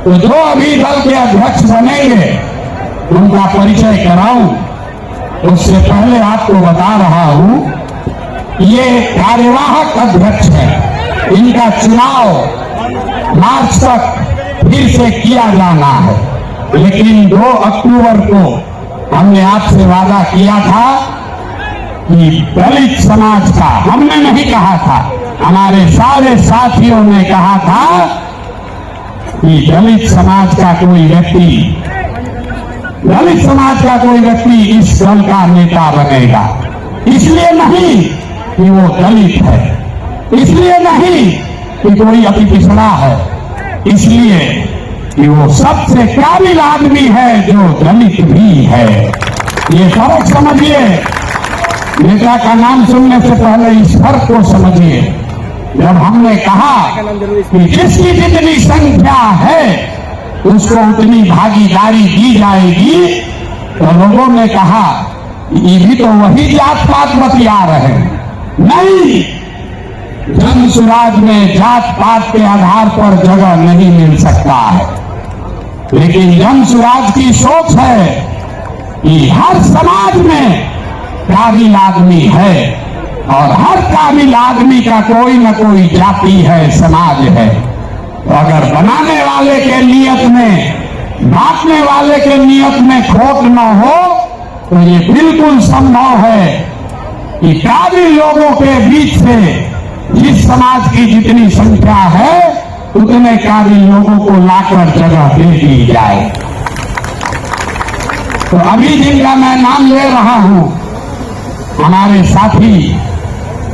तो जो अभी दल के अध्यक्ष बनेंगे उनका परिचय कराऊं, उससे पहले आपको बता रहा हूं ये कार्यवाहक अध्यक्ष है, इनका चुनाव मार्च तक फिर से किया जाना है। लेकिन 2 अक्टूबर को हमने आपसे वादा किया था कि दलित समाज का, हमने नहीं कहा था, हमारे सारे साथियों ने कहा था कि दलित समाज का कोई व्यक्ति इस दल का नेता बनेगा। इसलिए नहीं कि वो दलित है, इसलिए नहीं कि कोई अति पिछड़ा है, इसलिए कि वो सबसे काबिल आदमी है जो दलित भी है। ये फर्क समझिए, नेता का नाम सुनने से पहले इस फर्क को समझिए। जब हमने कहा कि जिसकी जितनी संख्या है उसको उतनी भागीदारी दी जाएगी, तो लोगों ने कहा ये भी तो वही जात पात बतिया रहे हैं। नहीं, जन सुराज में जात पात के आधार पर जगह नहीं मिल सकता है, लेकिन जन सुराज की सोच है कि हर समाज में काबिल आदमी है और हर काबिल आदमी का कोई न कोई जाति है, समाज है। तो अगर बनाने वाले के नियत में, बांटने वाले के नियत में खोट न हो, तो ये बिल्कुल संभव है कि काबिल लोगों के बीच से जिस समाज की जितनी संख्या है उतने काबिल लोगों को लाकर जगह दे दी जाए। तो अभी जिनका मैं नाम ले रहा हूं, हमारे साथी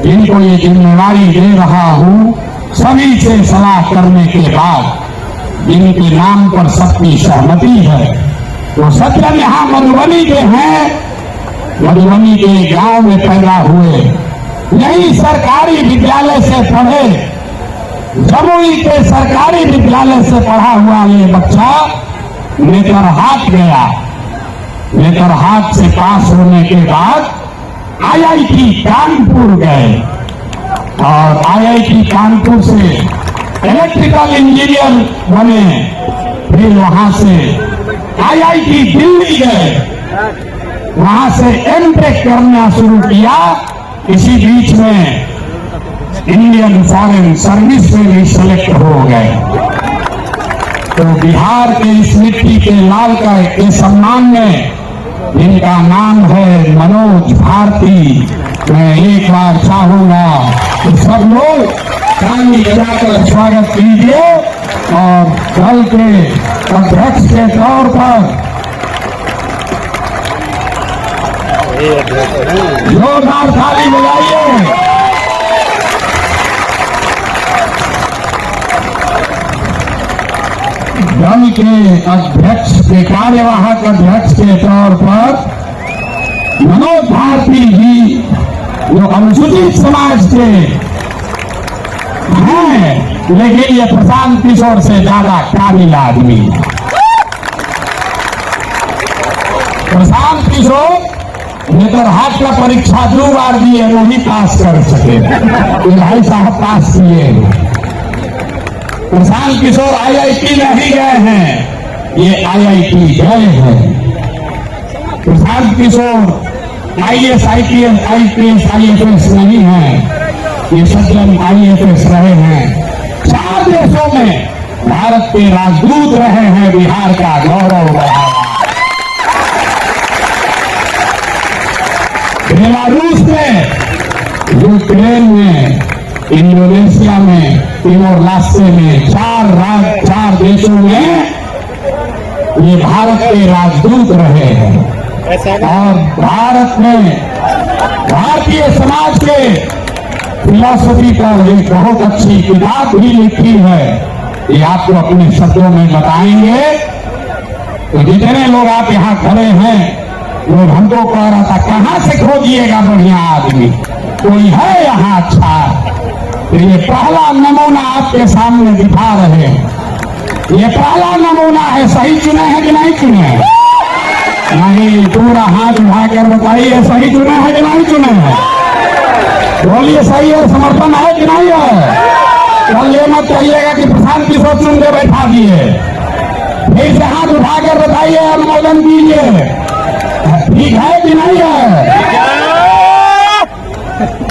जिनको ये जिम्मेवारी दे रहा हूं, सभी से सलाह करने के बाद जिनके नाम पर सबकी सहमति है, वो सज्जन यहां मधुबनी के हैं, मधुबनी के गांव में पैदा हुए, यही सरकारी विद्यालय से पढ़े, जमुई के सरकारी विद्यालय से पढ़ा हुआ ये बच्चा नेतरहाट गया। नेतरहाट से पास होने के बाद IIT कानपुर गए और IIT कानपुर से इलेक्ट्रिकल इंजीनियर बने। फिर वहां से IIT दिल्ली गए, वहां से MTech करना शुरू किया। इसी बीच में इंडियन फॉरेन सर्विस में भी सेलेक्ट हो गए। तो बिहार के इस मिट्टी के लाल का के सम्मान में जिनका नाम है मनोज भारती, मैं एक बार चाहूंगा कि सब लोग ताली बजाकर स्वागत कीजिए और दल के अध्यक्ष के तौर पर जोरदार ताली बजाइए। दल के अध्यक्ष के कार्यवाहक अध्यक्ष के तौर पर मनोज भारती जी, जो अनुसूचित समाज के हैं, लेकिन ये प्रशांत किशोर से ज्यादा काबिल आदमी। प्रशांत किशोर नेतरहाट का परीक्षा 2 बार दिए, नहीं पास कर सके, भाई साहब पास किए। प्रशांत किशोर IIT नहीं गए हैं, ये IIT गए हैं। Prashant Kishor IAS, IPS, IPS, IFS नहीं है, ये सज्जन IFS रहे हैं। 4 देशों में भारत के राजदूत रहे हैं, बिहार का गौरव बढ़ाया। बेलारूस में, यूक्रेन में, इंडोनेशिया में, तिमोर लास्ते में, 4 देशों में ये भारत के राजदूत रहे हैं। और भारत में भारतीय समाज के फिलॉसफी पर एक बहुत अच्छी किताब भी लिखी है, ये आपको अपने शब्दों में बताएंगे। तो जितने लोग आप यहाँ खड़े हैं, लोग हमको कह रहा था कहाँ से खोजिएगा बढ़िया आदमी, कोई है यहाँ अच्छा? तो ये पहला नमूना आपके सामने दिखा रहे हैं, ये पहला नमूना है। सही चुने हैं कि नहीं चुने हैं? नहीं, पूरा हाथ उठाकर बताइए सही चुने हैं कि नहीं चुने हैं? बोलिए सही है, समर्थन है कि नहीं है? कल ये मत कहिएगा कि प्रशांत किशोर चुन के बैठा दिए। फिर से हाथ उठाकर बताइए, अनुमोदन कीजिए, ठीक है कि नहीं है?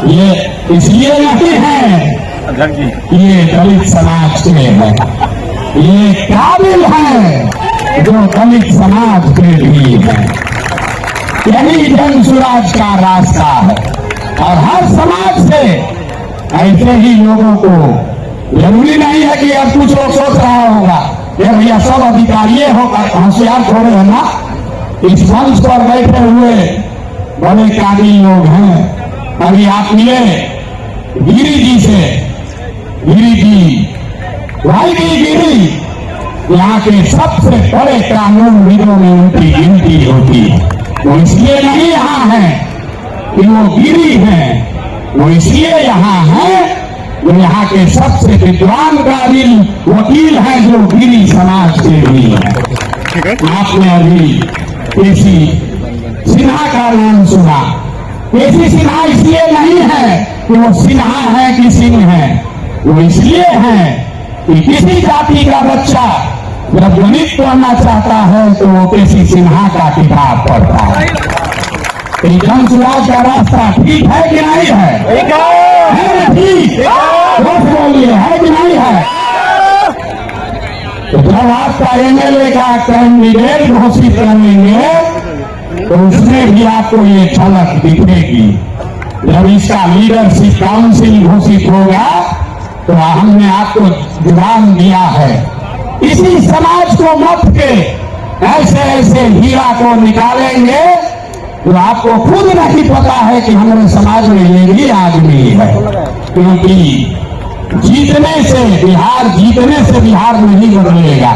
ये इसलिए नहीं है ये दलित समाज के हैं, ये काबिल है जो दलित समाज के भी है। यही जन सुराज का रास्ता है और हर समाज से ऐसे ही लोगों को, जरूरी नहीं है कि अब कुछ लोग सोच रहा होगा ये भैया सब अधिकारी होगा, होशियार थोड़े है ना। इस मंच पर बैठे हुए बड़े काबिल लोग हैं। अभी आप मिले गिरी जी से, गिरी जी भाई की गिरी यहाँ के सबसे बड़े कानूनविदों में उनकी गिनती होती है। वो इसलिए नहीं यहाँ है कि वो गिरी है, वो इसलिए यहाँ है वो यहाँ के सबसे विद्वान काबिल वकील हैं जो गिरी समाज के भी हैं। आपने अभी केसी सिन्हा का नाम सुना। केसी सिन्हा इसलिए नहीं है कि वो सिन्हा है कि सिंह है, वो इसलिए है कि किसी जाति का बच्चा जब गणित पढ़ना चाहता है तो वो केसी सिन्हा का किताब पढ़ता है। जन सुराज का रास्ता ठीक है कि नहीं है? ठीक बोलिए, है कि नहीं है? तो जब आपका एमएलए का कैंडिडेट घोषित करेंगे तो उसमें भी आपको ये झलक दिखेगी। जब इसका लीडरशिप काउंसिल घोषित होगा तो हमने आपको जुबान दिया है, इसी समाज को मत के ऐसे ऐसे हीरा को निकालेंगे तो आपको खुद नहीं पता है कि हमारे समाज में ये भी आदमी है। क्योंकि जीतने से बिहार नहीं बदलेगा।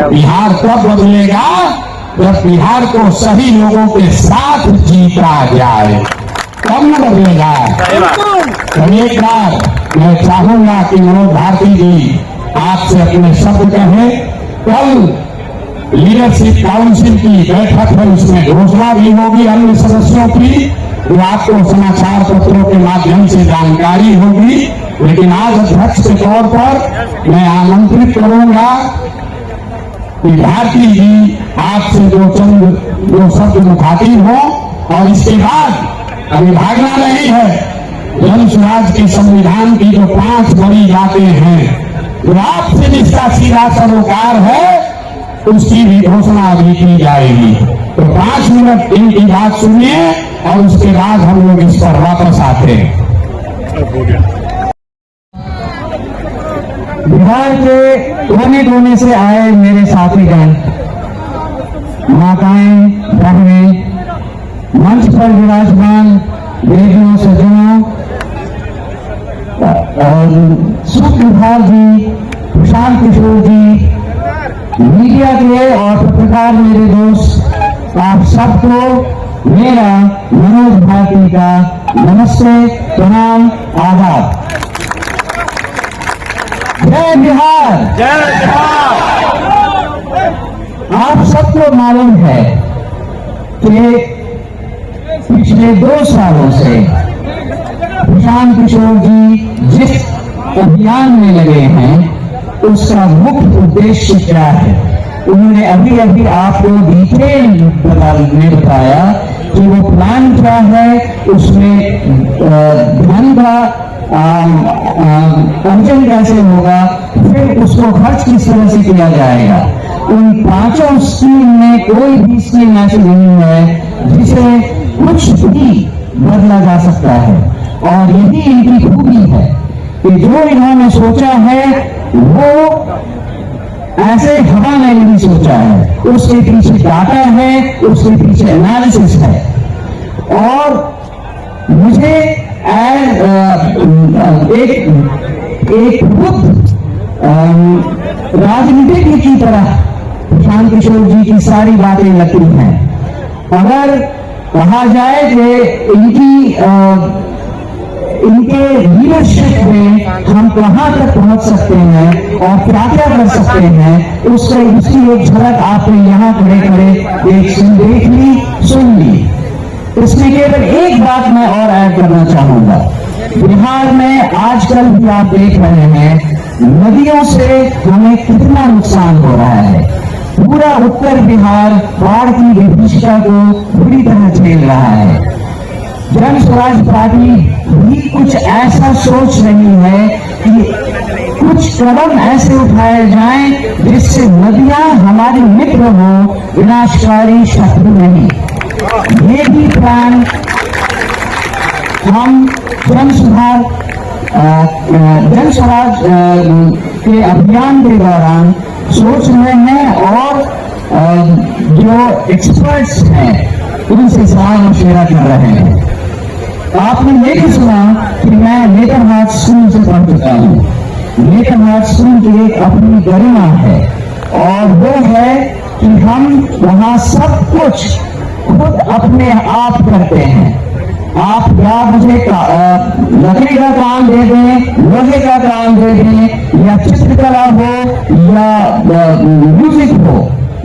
बिहार तब बदलेगा जब बिहार को सही लोगों के साथ जीता जाए, तब न बदलेगा। तो एक बार मैं चाहूंगा कि मनोज भारती जी आपसे अपने शब्द कहें। कल लीडरशिप काउंसिल की बैठक है, उसमें घोषणा भी होगी अन्य सदस्यों की, जो आपको समाचार पत्रों के माध्यम से जानकारी होगी। लेकिन आज अध्यक्ष के तौर पर मैं आमंत्रित करूंगा कि भारती जी आपसे दो शब्द मुखातिब हो और इसके बाद अभी भागना नहीं है। जन सुराज के संविधान की जो 5 बड़ी बातें हैं जो आपसे जिसका सीधा सरोकार है उसकी भी घोषणा अभी की जाएगी। तो 5 मिनट इनकी बात सुनिए और उसके बाद हम लोग इस पर वापस आते हैं। बिहार के कोने कोने से आए मेरे साथीगण, माताएं, बहनें, मंच पर विराजमान देवियों, सज्जनों, सुप्रभात जी, प्रशांत किशोर जी, मीडिया के और पत्रकार मेरे दोस्त, आप सबको मेरा मनोज भारती का नमस्ते, प्रणाम, आदाब। जय बिहार, जय बिहार। आप सबको मालूम है कि पिछले 2 सालों से प्रशांत किशोर जी जिस अभियान में लगे हैं उसका मुख्य उद्देश्य क्या है। उन्होंने अभी अभी आपको डिटेल में बताया कि वो प्लान क्या है, उसमें धन का अर्जन कैसे होगा, फिर उसको खर्च किस तरह से किया जाएगा। उन 5 स्कीम में कोई भी स्कीम ऐसी नहीं है जिसे कुछ भी बदला जा सकता है। और यही इनकी खूबी है कि जो इन्होंने सोचा है वो ऐसे हवा में नहीं सोचा है, उसके पीछे डाटा है, उसके पीछे एनालिसिस है। और मुझे एक बुद्ध राजनीतिज्ञ की तरह प्रशांत किशोर जी की सारी बातें लगती हैं। अगर कहा जाए कि इनके लीडरशिप में हम कहां तक पहुंच सकते हैं और क्या क्या कर सकते हैं, उसकी एक झलक आपने यहां खड़े खड़े देख ली, सुन ली। इसमें केवल एक बात मैं और ऐड करना चाहूंगा। बिहार में आजकल भी आप देख रहे हैं नदियों से हमें कितना नुकसान हो रहा है। पूरा उत्तर बिहार बाढ़ की विभीषिका को बुरी तरह झेल रहा है। जन स्वराज पार्टी भी कुछ ऐसा सोच रही है कि कुछ कदम ऐसे उठाए जाएं जिससे नदियां हमारी मित्र हो, विनाशकारी शत्रु नहीं। ये भी प्लान हम जन स्वराज के अभियान के दौरान सोच रहे हैं और जो एक्सपर्ट्स हैं उनसे सलाह मशवरा कर रहे हैं। आपने ये भी सुना कि मैं नेतरहाट स्कूल से पढ़ चुका हूँ। नेतरहाट स्कूल की एक अपनी गरिमा है और वो है कि हम वहाँ सब कुछ खुद अपने आप करते हैं। आप या मुझे लकड़ी का काम दे दें, लोहे का काम दे दें, या चित्रकला हो या म्यूजिक हो,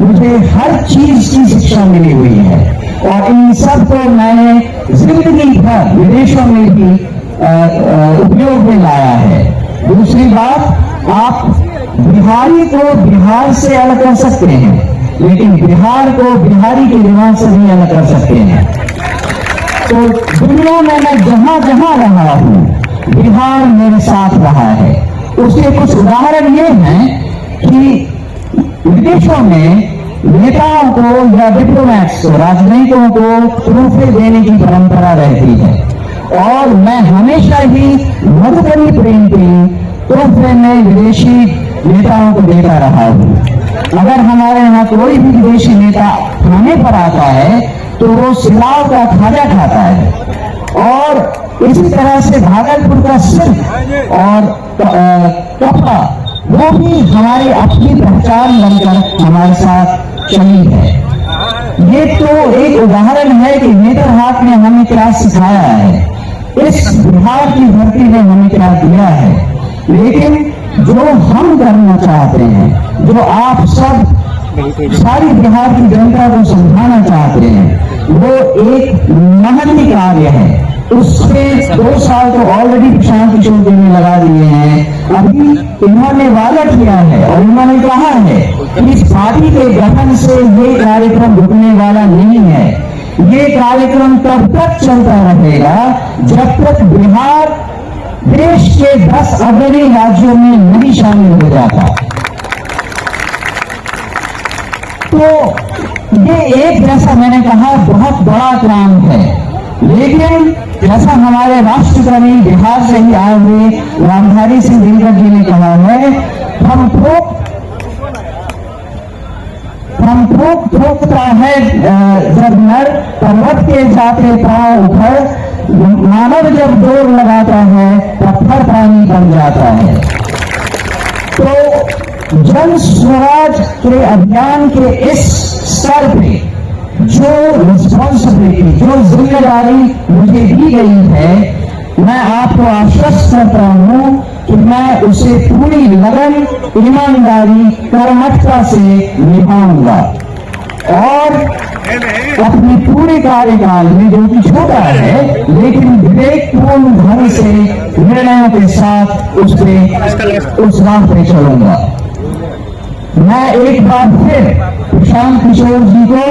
मुझे हर चीज की शिक्षा मिली हुई है और इन सब को मैंने जिंदगी भर विदेशों में भी उपयोग में लाया है। दूसरी बात, आप बिहारी को बिहार से अलग कर सकते हैं, लेकिन बिहार को बिहारी के दिमाग से भी अलग कर सकते हैं। तो दुनिया में मैं जहां जहां रहा हूं, बिहार मेरे साथ रहा है। उसके कुछ उदाहरण ये हैं कि विदेशों में नेताओं को या डिप्लोमैट्स को, राजनयिकों को तोहफे देने की परंपरा रहती है और मैं हमेशा ही मधुबनी पेंटिंग तोहफे में विदेशी नेताओं को देता रहा हूं। अगर हमारे यहाँ कोई भी विदेशी नेता खाने पर आता है तो वो सिलाव का खाजा खाता है और इसी तरह से भागलपुर का सिल्क और कपड़ा वो भी हमारी अपनी पहचान बनकर हमारे साथ चली है। ये तो एक उदाहरण है कि नेतरहाट ने हमें क्या सिखाया है, इस बिहार की धरती ने हमें क्या दिया है। लेकिन जो हम करना चाहते हैं, जो आप सब सारी बिहार की जनता को समझाना चाहते हैं, वो एक महती कार्य है। उससे 2 साल तो ऑलरेडी प्रशांत किशोर जी ने लगा दिए हैं। अभी इन्होंने वादा किया है और इन्होंने कहा है कि इस पार्टी के गठन से ये कार्यक्रम रुकने वाला नहीं है। ये कार्यक्रम तब तक चलता रहेगा जब तक बिहार देश के 10 अग्रणी राज्यों में नहीं शामिल हो जाता। तो ये एक, जैसा मैंने कहा, बहुत बड़ा काम है, लेकिन जैसा हमारे राष्ट्रकवि बिहार से ही आए हुए रामधारी सिंह दिनकर जी ने कहा है, हम ठोकता है जब नर, पर्वत के जाते पांव उखड़, मानव जब दौड़ लगाता है पत्थर पानी बन जाता है। तो जन स्वराज के अभियान के इस स्तर पे जो रिस्पॉन्सिबिलिटी, जो जिम्मेदारी मुझे दी गई है, मैं आपको आश्वस्त करता हूं कि मैं उसे पूरी लगन, ईमानदारी, कर्मठता से निभाऊंगा और अपनी पूरे कार्यकाल में, जो कि छोटा है लेकिन विवेकपूर्ण ढंग से निर्णयों के साथ उस राह पे चलूंगा। मैं एक बार फिर प्रशांत किशोर जी को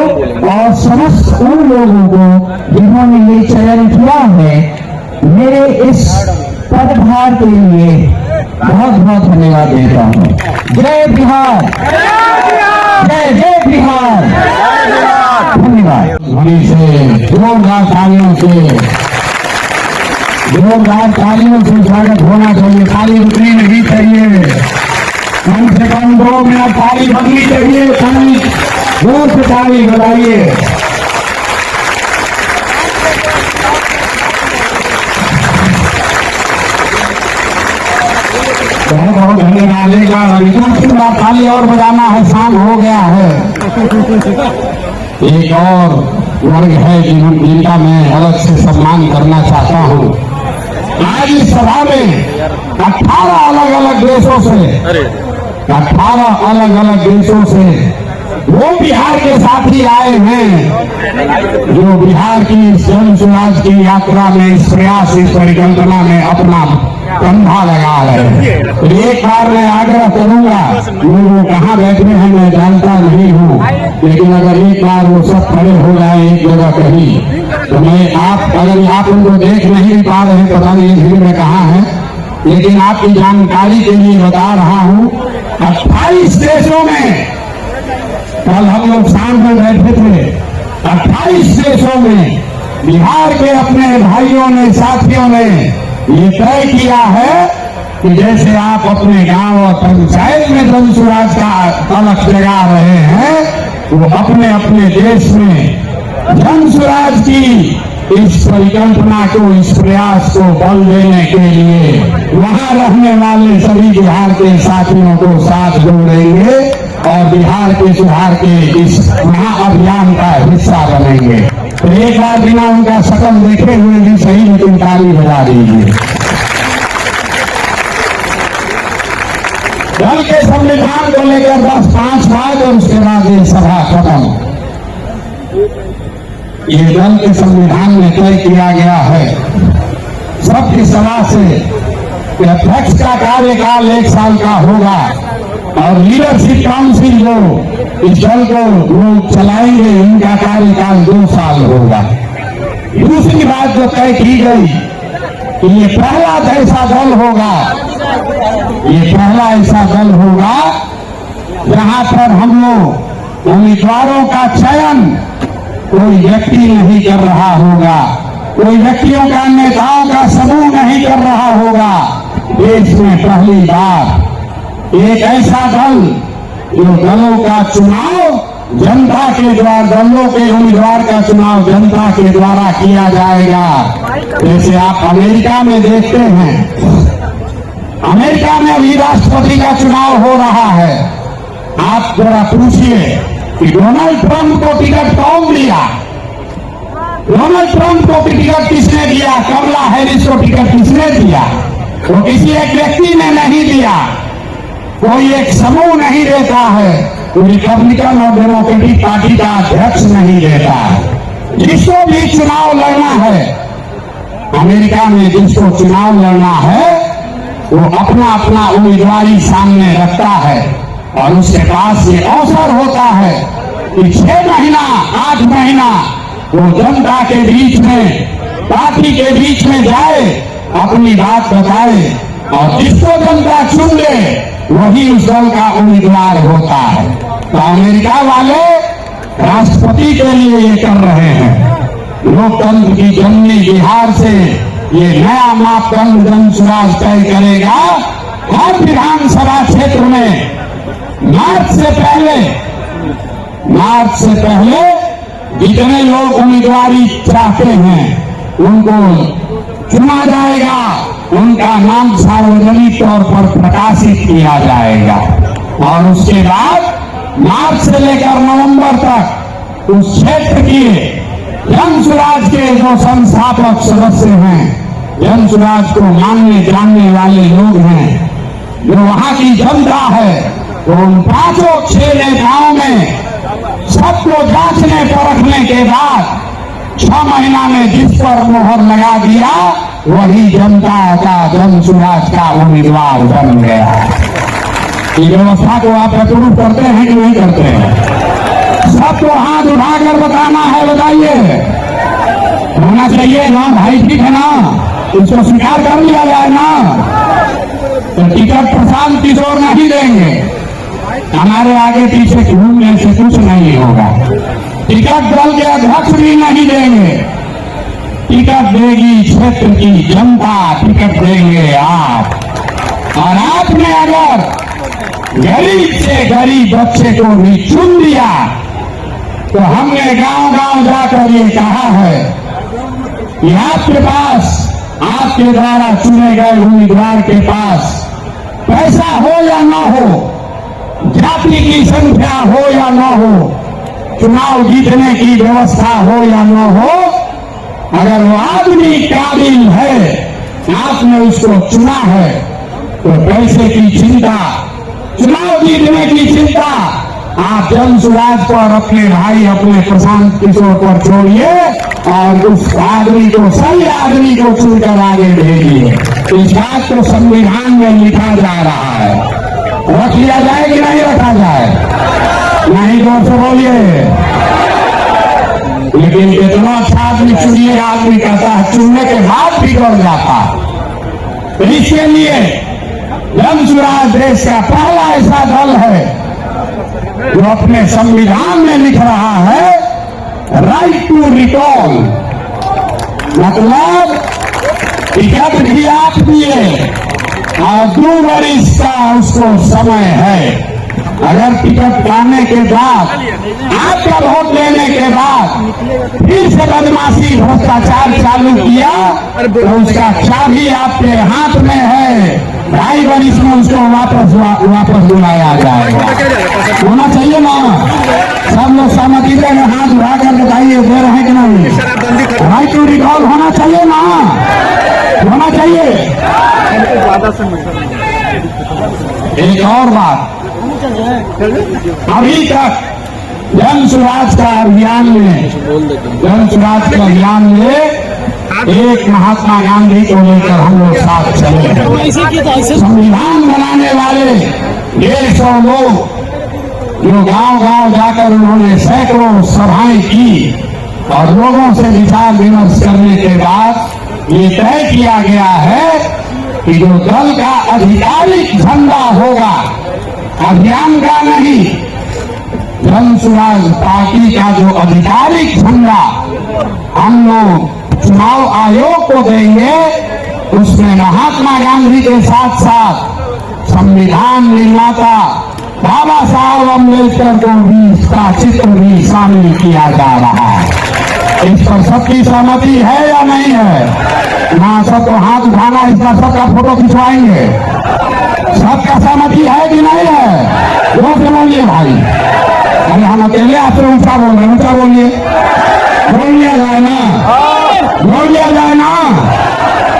और समस्त उन लोगों को जिन्होंने ये चयन किया है, मेरे इस पदभार के लिए बहुत बहुत धन्यवाद देता हूँ। जय बिहार, जय जय बिहार, धन्यवाद। ध्वनि से, जोरदार तालियों से स्वागत होना चाहिए। ताली रुकनी नहीं चाहिए, कम से कम 2 मिनट ताली बजनी चाहिए। जोर से ताली बजाइए। बहुत धन्यवाद। एक बार ताली और बजाना है, शाम हो गया है। एक और वर्ग है जिनका मैं अलग से सम्मान करना चाहता हूँ। आज इस सभा में 18 अलग अलग देशों से वो बिहार के साथी आए हैं, जो बिहार की जन स्वराज की यात्रा में, इस प्रयास, इस परिकल्पना में अपना कंधा लगा रहे हैं। तो एक बार मैं आग्रह करूंगा, वो कहाँ बैठे हैं मैं जानता नहीं हूँ, लेकिन अगर एक बार वो सब खड़े हो जाए एक जगह कहीं, तो मैं अगर आप उनको देख नहीं पा रहे, पता नहीं भीड़ में कहाँ है, लेकिन आपकी जानकारी के लिए बता रहा हूँ 28 देशों में, कल हम लोग शाम में बैठे थे, 28 देशों में बिहार के अपने भाइयों ने, साथियों ने ये तय किया है कि जैसे आप अपने गांव और पंचायत में जन स्वराज का तलक जगा रहे हैं, वो अपने अपने देश में जन स्वराज की इस परिकल्पना को, इस प्रयास को बल देने के लिए वहां रहने वाले सभी बिहार के साथियों को साथ जोड़ेंगे और बिहार के सुधार के इस महाअभियान का हिस्सा बनेंगे। तो एक बार बिना उनका शकल देखे हुए भी सही, लेकिन ताली बजा दीजिए। दल के संविधान को लेकर बस 5 बात और उसके बाद ये सभा खत्म। ये दल के संविधान में तय किया गया है सबकी सलाह से कि अध्यक्ष का कार्यकाल 1 साल का होगा और लीडरशिप काउंसिल जो इस दल को लोग चलाएंगे, इनका कार्यकाल 2 साल होगा। दूसरी बात जो तय की गई कि ये पहला ऐसा दल होगा, ये पहला ऐसा दल होगा जहां पर हम लोग उम्मीदवारों का चयन कोई व्यक्ति नहीं कर रहा होगा, कोई व्यक्तियों का, नेताओं का समूह नहीं कर रहा होगा। देश में पहली बार एक ऐसा दल जो दलों का चुनाव जनता के द्वारा, दलों के उम्मीदवार का चुनाव जनता के द्वारा किया जाएगा। जैसे आप अमेरिका में देखते हैं, अमेरिका में अभी राष्ट्रपति का चुनाव हो रहा है। आप जरा पूछिए कि डोनाल्ड ट्रंप को टिकट कौन दिया? डोनाल्ड ट्रंप को टिकट किसने दिया? कमला हैरिस को टिकट किसने दिया? तो किसी एक व्यक्ति ने नहीं दिया, कोई एक समूह नहीं देता है, रिपब्लिकन और डेमोक्रेटिक पार्टी का अध्यक्ष नहीं देता है। जिसको भी चुनाव लड़ना है अमेरिका में, जिसको चुनाव लड़ना है वो अपना अपना उम्मीदवारी सामने रखता है और उसके पास ये अवसर होता है कि 6 महीना 8 महीना वो जनता के बीच में, पार्टी के बीच में जाए, अपनी बात बताए और जिसको जनता चुन ले वही उस दल का उम्मीदवार होता है। तो अमेरिका वाले राष्ट्रपति के लिए ये कर रहे हैं। लोकतंत्र की जननी बिहार से ये नया मापदंड जन स्वराज तय करेगा। हर विधानसभा क्षेत्र में मार्च से पहले जितने लोग उम्मीदवारी चाहते हैं उनको चुना जाएगा, उनका नाम सार्वजनिक तौर पर प्रकाशित किया जाएगा और उसके बाद मार्च से लेकर नवंबर तक उस क्षेत्र के जन स्वराज के जो संस्थापक सदस्य हैं, जन स्वराज को मानने जानने वाले लोग हैं, जो वहां की जनता है, तो उन 5-6 नेताओं में सबको जांचने परखने के बाद 6 महीना में जिस पर मोहर लगा दिया वही जनता का, जन स्वराज का उम्मीदवार बन गया। ये व्यवस्था को आप अप्रूव करते हैं कि नहीं करते हैं? सबको हाथ उठाकर बताना है, बताइए। होना चाहिए ना भाई, ठीक है ना? इसको स्वीकार कर लिया जाए ना, तो टिकट प्रशांत किशोर नहीं देंगे। हमारे आगे पीछे घूमने से कुछ नहीं होगा। टिकट दल के अध्यक्ष भी नहीं देंगे, टिकट देगी क्षेत्र की जनता, टिकट देंगे आप। और आपने अगर गरीब से गरीब बच्चे को भी चुन दिया तो हमने गांव गांव जाकर ये कहा है कि आपके पास, आपके द्वारा चुने गए उम्मीदवार के पास पैसा हो या ना हो, जाति की संख्या हो या ना हो, चुनाव जीतने की व्यवस्था हो या ना हो, अगर वो आदमी काबिल है, आपने उसको चुना है, तो पैसे की चिंता, चुनाव जीतने की चिंता आप जन स्वराज पर, अपने भाई, अपने प्रशांत किशोर पर छोड़िए और उस आदमी को, सही आदमी को चुनकर आगे भेजिए। इस बात को संविधान में लिखा जा रहा है। रख लिया जाए कि नहीं रखा जाए? नहीं, जोर से बोलिए। लेकिन इतना अच्छा आदमी चुनिए, आदमी कहता है चुनने के बाद बिगड़ जाता। तो इसके लिए जन स्वराज देश का पहला ऐसा दल है जो अपने संविधान में लिख रहा है राइट टू रिकॉल, मतलब टिकट भी आप दिए और 2 वर्ष का उसको समय है। अगर टिकट पाने के बाद, आपका वोट लेने के बाद फिर से बदमाशी भ्रष्टाचार चालू किया तो उसका चाबी आपके हाथ में है। 2.5 वर्ष में उसको वापस बुलाया जाएगा। होना चाहिए ना? सब लोग सहमति से हाथ उठा कर बताइए, दे रहे हैं कि नहीं? राइट टू रिकॉल होना चाहिए ना? होना चाहिए। एक और बात, अभी तक जन स्वराज का अभियान में एक महात्मा गांधी को लेकर हम लोग साथ चले हैं। संविधान बनाने वाले 150 लोग जो गांव-गांव जाकर उन्होंने सैकड़ों सभाएं की और लोगों से विचार विमर्श करने के बाद ये तय किया गया है कि जो दल का आधिकारिक झंडा होगा, अभियान का नहीं, जन स्वराज पार्टी का जो आधिकारिक झंडा हम लोग चुनाव आयोग को देंगे, उसमें महात्मा गांधी के साथ साथ संविधान निर्माता बाबा साहब अम्बेडकर को भी, इसका चित्र भी शामिल किया जा रहा है। इस पर सबकी सहमति है या नहीं है? ना सबको हाथ उठाना, इसका सबका फोटो खिंचवाएंगे। सबका सहमति है कि नहीं है? वो से बोलिए भाई। अरे हम अकेले आपसे ऊंचा बोल रहे, ऊंचा बोलिए। बोल लिया जाए ना, बोल लिया जाए ना।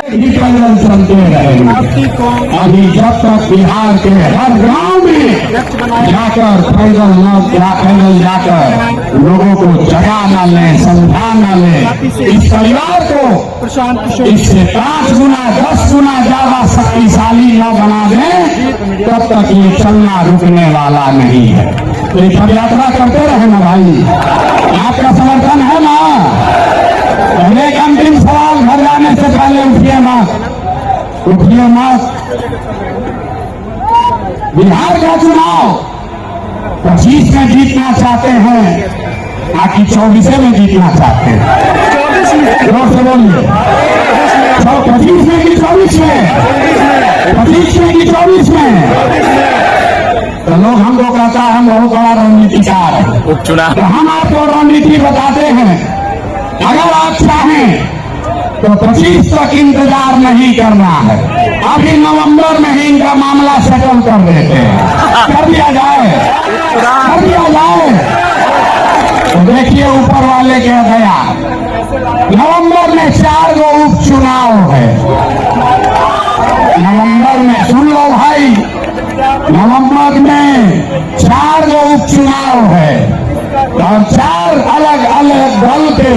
विकल्प चलते रहेंगे। अभी जब तक बिहार के हर गांव में जाकर पैदल जाकर लोगों को जगा न लें, समझा न लें, इस परिवार को इससे 5 गुना 10 गुना ज्यादा शक्तिशाली न बना दें, तब तक ये चलना रुकने वाला नहीं है। तो ये सब यात्रा करते रहे ना भाई, आपका समर्थन है ना? पहले एक अंतिम सवाल, घर जाने से पहले उठिए मत, उठिए मत। बिहार का चुनाव 25 में जीतना चाहते हैं, बाकी 24 में जीतना चाहते हैं। जोर से बोलिए। 25 में कि 24 में? 25 में कि 24 में? तो लोग हमको कहता है हम बहुत बड़ा रणनीतिकार है। उपचुनाव तो हम आपको रणनीति बताते हैं। अगर आप चाहें तो 25 तक इंतजार नहीं करना है, अभी नवंबर में ही इनका मामला सेटल कर देते हैं। कर दिया जाए, कर दिया जाए। तो देखिए ऊपर वाले के दया, नवंबर में 4 गो उपचुनाव है। नवंबर में, सुन लो भाई, नवंबर में 4 गो उपचुनाव है और 4 अलग अलग दल के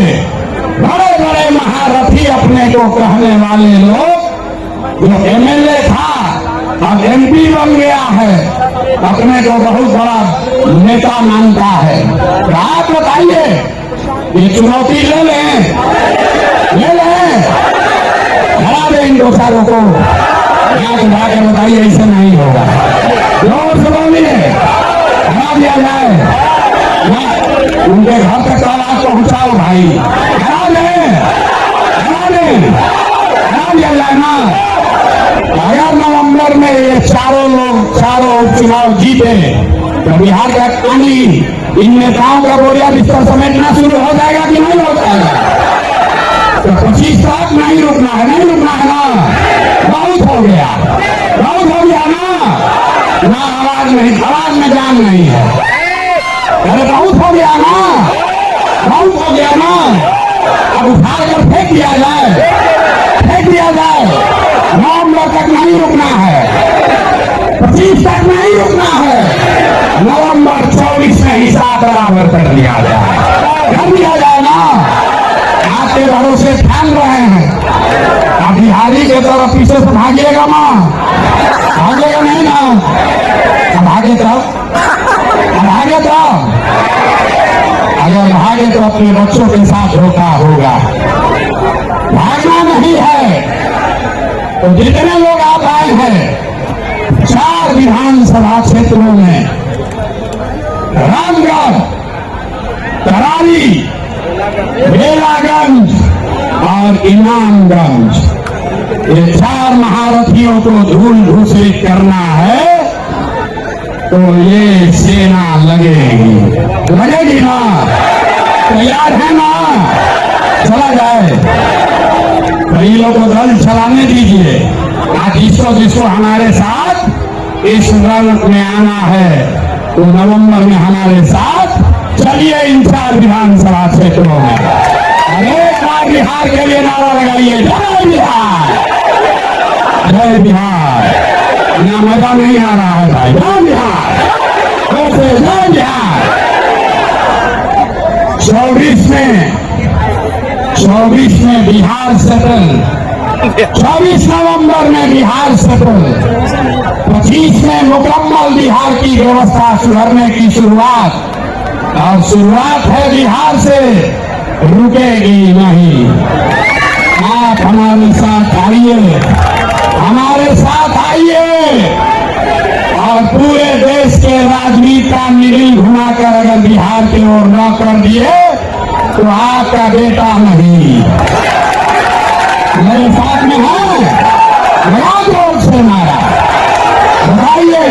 बड़े बड़े महारथी अपने को कहने वाले लोग, जो एमएलए था अब एमपी बन गया है, अपने को बहुत बड़ा नेता मानता है। तो आप बताइए, ये चुनौती ले लें, ले लें, हरा दें इन 2 सालों को। हाथ उठा के बताइए, ऐसे नहीं होगा। जोर से बोलिए, हरा दिया जाए। उनके घर तक आवाज पहुंचाओ भाई, हरा दें, हरा दें, हरा दिया जाए ना। अगर नवंबर में ये चारों उपचुनाव जीते तो बिहार का कानूनी इन नेताओं का बोरिया बिस्तर समेटना शुरू हो जाएगा कि नहीं हो जाएगा? तो 25 तक नहीं रुकना है, नहीं रुकना है ना। बहुत हो गया, बहुत हो गया ना आवाज नहीं, आवाज में जान नहीं है। अरे बहुत हो गया ना, बहुत हो गया ना। अब उठाकर फेंक दिया जाए, फेंक दिया जाए। नवंबर तक नहीं रुकना है, 25 तक नहीं रुकना है। नवंबर 24 में हिसाब बराबर कर दिया जाए, कर दिया जाए ना। आपके भरोसे ठान रहे हैं। अब बिहारी के तरफ पीछे से भागिएगा माँ, भागेगा नहीं ना? अब भागे तो अगर भागे तो अपने बच्चों के साथ धोखा होगा। भागना नहीं है। तो जितने लोग आप आए हैं 4 विधानसभा क्षेत्रों में, रामगढ़, करारी, बेलागंज और इमामगंज, ये 4 महारथियों को धूल धूसरित करना है तो ये सेना लगेगी ना? तैयार है ना? चला जाए। कई लोग को दल चलाने दीजिए। आज जिसको हमारे साथ इस दल में आना है तो नवंबर में हमारे साथ चलिए इन 4 विधानसभा क्षेत्रों में। अरे बार बिहार के लिए नारा लगाइए, जय बिहार, जय बिहार। ना मजा नहीं आ रहा है भाई, जय बिहार, वैसे जय बिहार। 24 में बिहार सेटल, 24 नवंबर में बिहार सेटल, 25 में मुकम्मल बिहार की व्यवस्था सुधरने की शुरुआत, और शुरुआत है बिहार से, रुकेगी नहीं। आप हमारे साथ आइए, हमारे साथ आइए, और पूरे देश के राजनीति का निरील घुमाकर अगर बिहार की ओर न कर दिए तो आपका बेटा नहीं। मेरे साथ में है, बड़ा जोर से नारा बताइए।